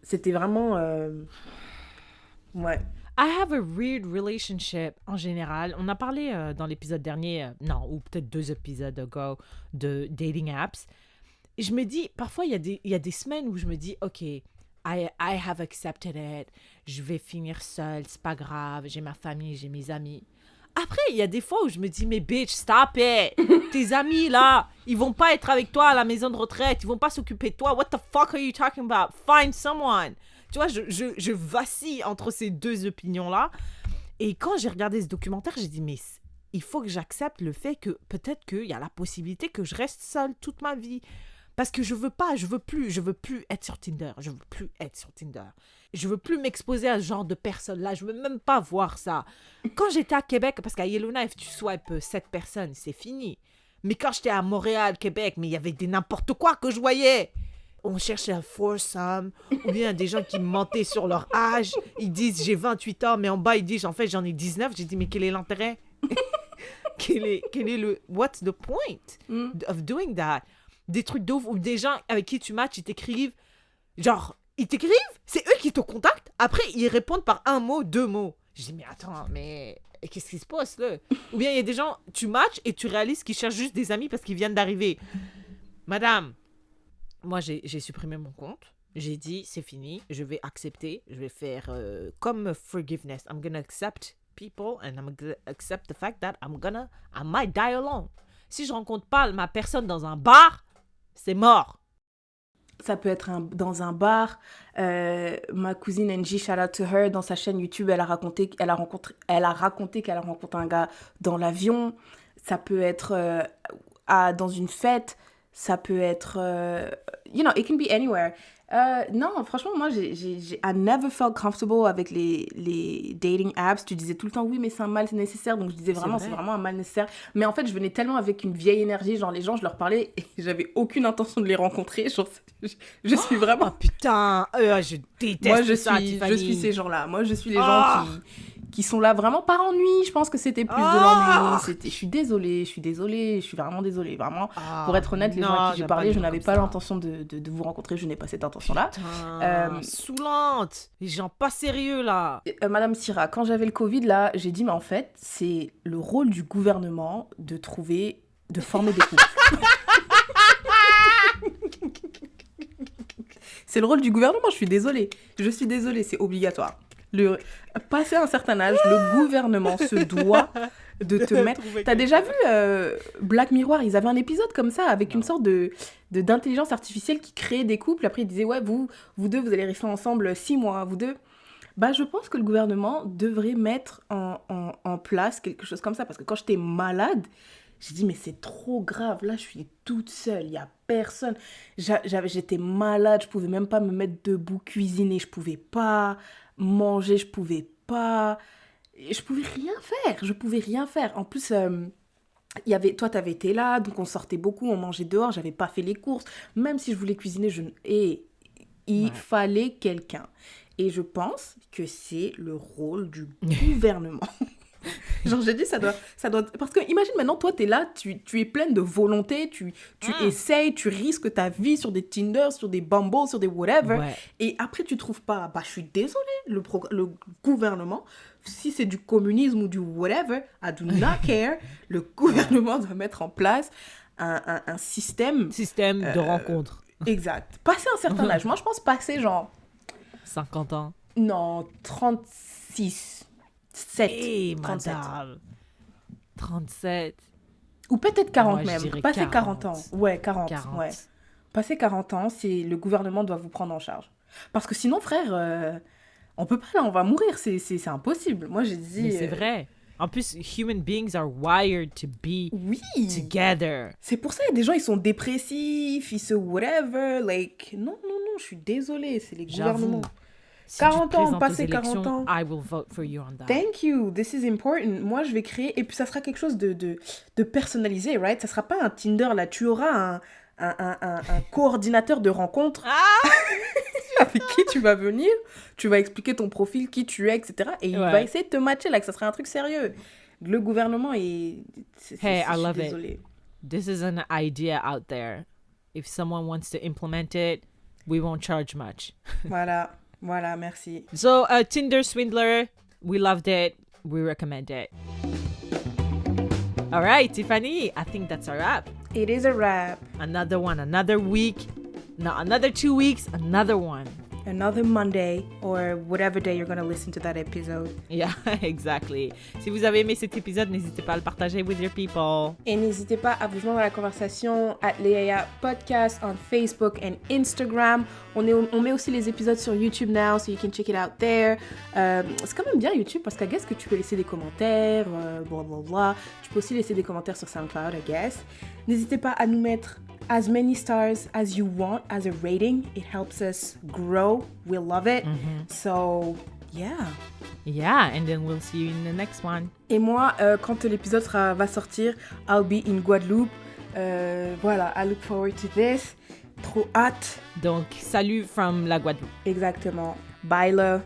C'était vraiment... Ouais. I have a weird relationship en général. On a parlé dans l'épisode dernier, ou peut-être 2 épisodes ago, de dating apps. Et je me dis, parfois, il y a des semaines où je me dis, OK, I have accepted it. Je vais finir seule, c'est pas grave. J'ai ma famille, j'ai mes amis. Après, il y a des fois où je me dis, mais bitch, stop it. Tes amis, là, ils vont pas être avec toi à la maison de retraite. Ils vont pas s'occuper de toi. What the fuck are you talking about? Find someone. Tu vois, je vacille entre ces 2 opinions-là. Et quand j'ai regardé ce documentaire, j'ai dit, mais il faut que j'accepte le fait que peut-être qu'il y a la possibilité que je reste seule toute ma vie. Parce que je veux plus être sur Tinder. Je veux plus m'exposer à ce genre de personnes-là. Je veux même pas voir ça. Quand j'étais à Québec, parce qu'à Yellowknife, tu swipes 7 personnes, c'est fini. Mais quand j'étais à Montréal, Québec, mais il y avait n'importe quoi que je voyais. On cherchait un foursome, ou bien des gens qui mentaient sur leur âge. Ils disent, j'ai 28 ans, mais en bas, ils disent, en fait, j'en ai 19. J'ai dit, mais quel est l'intérêt? quel est le... What's the point of doing that? Des trucs de ouf, ou des gens avec qui tu matches, ils t'écrivent, c'est eux qui te contactent, après ils répondent par 1 mot, 2 mots. Je dis, mais attends, mais qu'est-ce qui se passe là? Ou bien il y a des gens, tu matches et tu réalises qu'ils cherchent juste des amis parce qu'ils viennent d'arriver. Madame, moi j'ai supprimé mon compte, j'ai dit, c'est fini, je vais accepter, je vais faire comme forgiveness, I'm gonna accept people and I'm gonna accept the fact that I might die alone. Si je rencontre pas ma personne dans un bar, c'est mort. Ça peut être dans un bar. Ma cousine Angie, shout out to her, dans sa chaîne YouTube, elle a raconté qu'elle a rencontré un gars dans l'avion. Ça peut être dans une fête. Ça peut être... it can be anywhere. Non, franchement, moi, I never felt comfortable avec les dating apps. Tu disais tout le temps, oui, mais c'est un mal nécessaire. Donc, je disais vraiment, c'est vraiment un mal nécessaire. Mais en fait, je venais tellement avec une vieille énergie. Genre, les gens, je leur parlais et j'avais aucune intention de les rencontrer. Genre, je suis vraiment... Oh, putain, je déteste moi, ça, Tiffany. Je suis ces gens-là. Moi, je suis les gens qui sont là vraiment par ennui. Je pense que c'était plus de l'ennui. Je suis désolée, je suis vraiment désolée. Vraiment, pour être honnête, les gens à qui j'ai parlé, je n'avais pas l'intention de vous rencontrer, je n'ai pas cette intention-là. Saoulante. Les gens pas sérieux, là. Madame Syrah, quand j'avais le Covid, là, j'ai dit, mais en fait, c'est le rôle du gouvernement de former des couples. C'est le rôle du gouvernement, je suis désolée, c'est obligatoire. Passer un certain âge, le gouvernement se doit de te mettre... T'as déjà vu Black Mirror, ils avaient un épisode comme ça, avec une sorte d'intelligence artificielle qui créait des couples, après ils disaient, ouais, vous deux, vous allez rester ensemble 6 mois, vous deux... Bah, je pense que le gouvernement devrait mettre en place quelque chose comme ça, parce que quand j'étais malade, j'ai dit, mais c'est trop grave, là, je suis toute seule, il n'y a personne. J'étais malade, je ne pouvais même pas me mettre debout, cuisiner, je ne pouvais pas manger, je ne pouvais rien faire. En plus, toi, tu avais été là, donc on sortait beaucoup, on mangeait dehors, je n'avais pas fait les courses. Même si je voulais cuisiner, il fallait quelqu'un. Et je pense que c'est le rôle du gouvernement. Genre, j'ai dit, ça doit... Parce que imagine maintenant, toi, t'es là, tu es pleine de volonté, tu essayes, tu risques ta vie sur des Tinder, sur des Bumble, sur des whatever. Ouais. Et après, tu trouves pas... Bah, je suis désolée, le gouvernement, si c'est du communisme ou du whatever, I do not care, le gouvernement doit mettre en place un système... Système de rencontre. Exact. Passer un certain âge. Moi, je pense passer genre... 50 ans. Non, 36. 7. Hey, 37. Madame. 37. Ou peut-être 40 même. Passer 40 ans. Ouais, 40. Ouais. Passer 40 ans, le gouvernement doit vous prendre en charge. Parce que sinon, frère, on peut pas, là, on va mourir. C'est impossible. Moi, j'ai dit... Mais c'est vrai. En plus, human beings are wired to be together. C'est pour ça, il y a des gens, ils sont dépressifs, ils se whatever. Like, non, je suis désolée, c'est les gouvernements. Si 40 ans, passer 40 ans. I will vote for you on that. Thank you, this is important. Moi, je vais créer, et puis ça sera quelque chose de personnalisé, right? Ça sera pas un Tinder, là. Tu auras un coordinateur de rencontre avec qui tu vas venir. Tu vas expliquer ton profil, qui tu es, etc. Et il va essayer de te matcher, là, que ça sera un truc sérieux. Le gouvernement est... Hey, I love it. This is an idea out there. If someone wants to implement it, we won't charge much. Voilà, merci. So, Tinder Swindler, we loved it. We recommend it. All right, Tiffany, I think that's a wrap. It is a wrap. Another one, another week. No, another 2 weeks, another one. Another Monday or whatever day you're going to listen to that episode. Yeah, exactly. Si vous avez aimé cet épisode, n'hésitez pas à le partager with your people. Et n'hésitez pas à vous joindre à la conversation @Leia Podcast on Facebook and Instagram. On met aussi les épisodes sur YouTube now, so you can check it out there. C'est quand même bien YouTube parce qu'à guess que tu peux laisser des commentaires, blablabla. Tu peux aussi laisser des commentaires sur SoundCloud, I guess. N'hésitez pas à nous mettre as many stars as you want as a rating. It helps us grow. We love it. Mm-hmm. So, yeah. Yeah, and then we'll see you in the next one. Et moi, quand l'épisode va sortir, I'll be in Guadeloupe. Voilà, I look forward to this. Trop hâte. Donc, salut from la Guadeloupe. Exactement. Bye, love.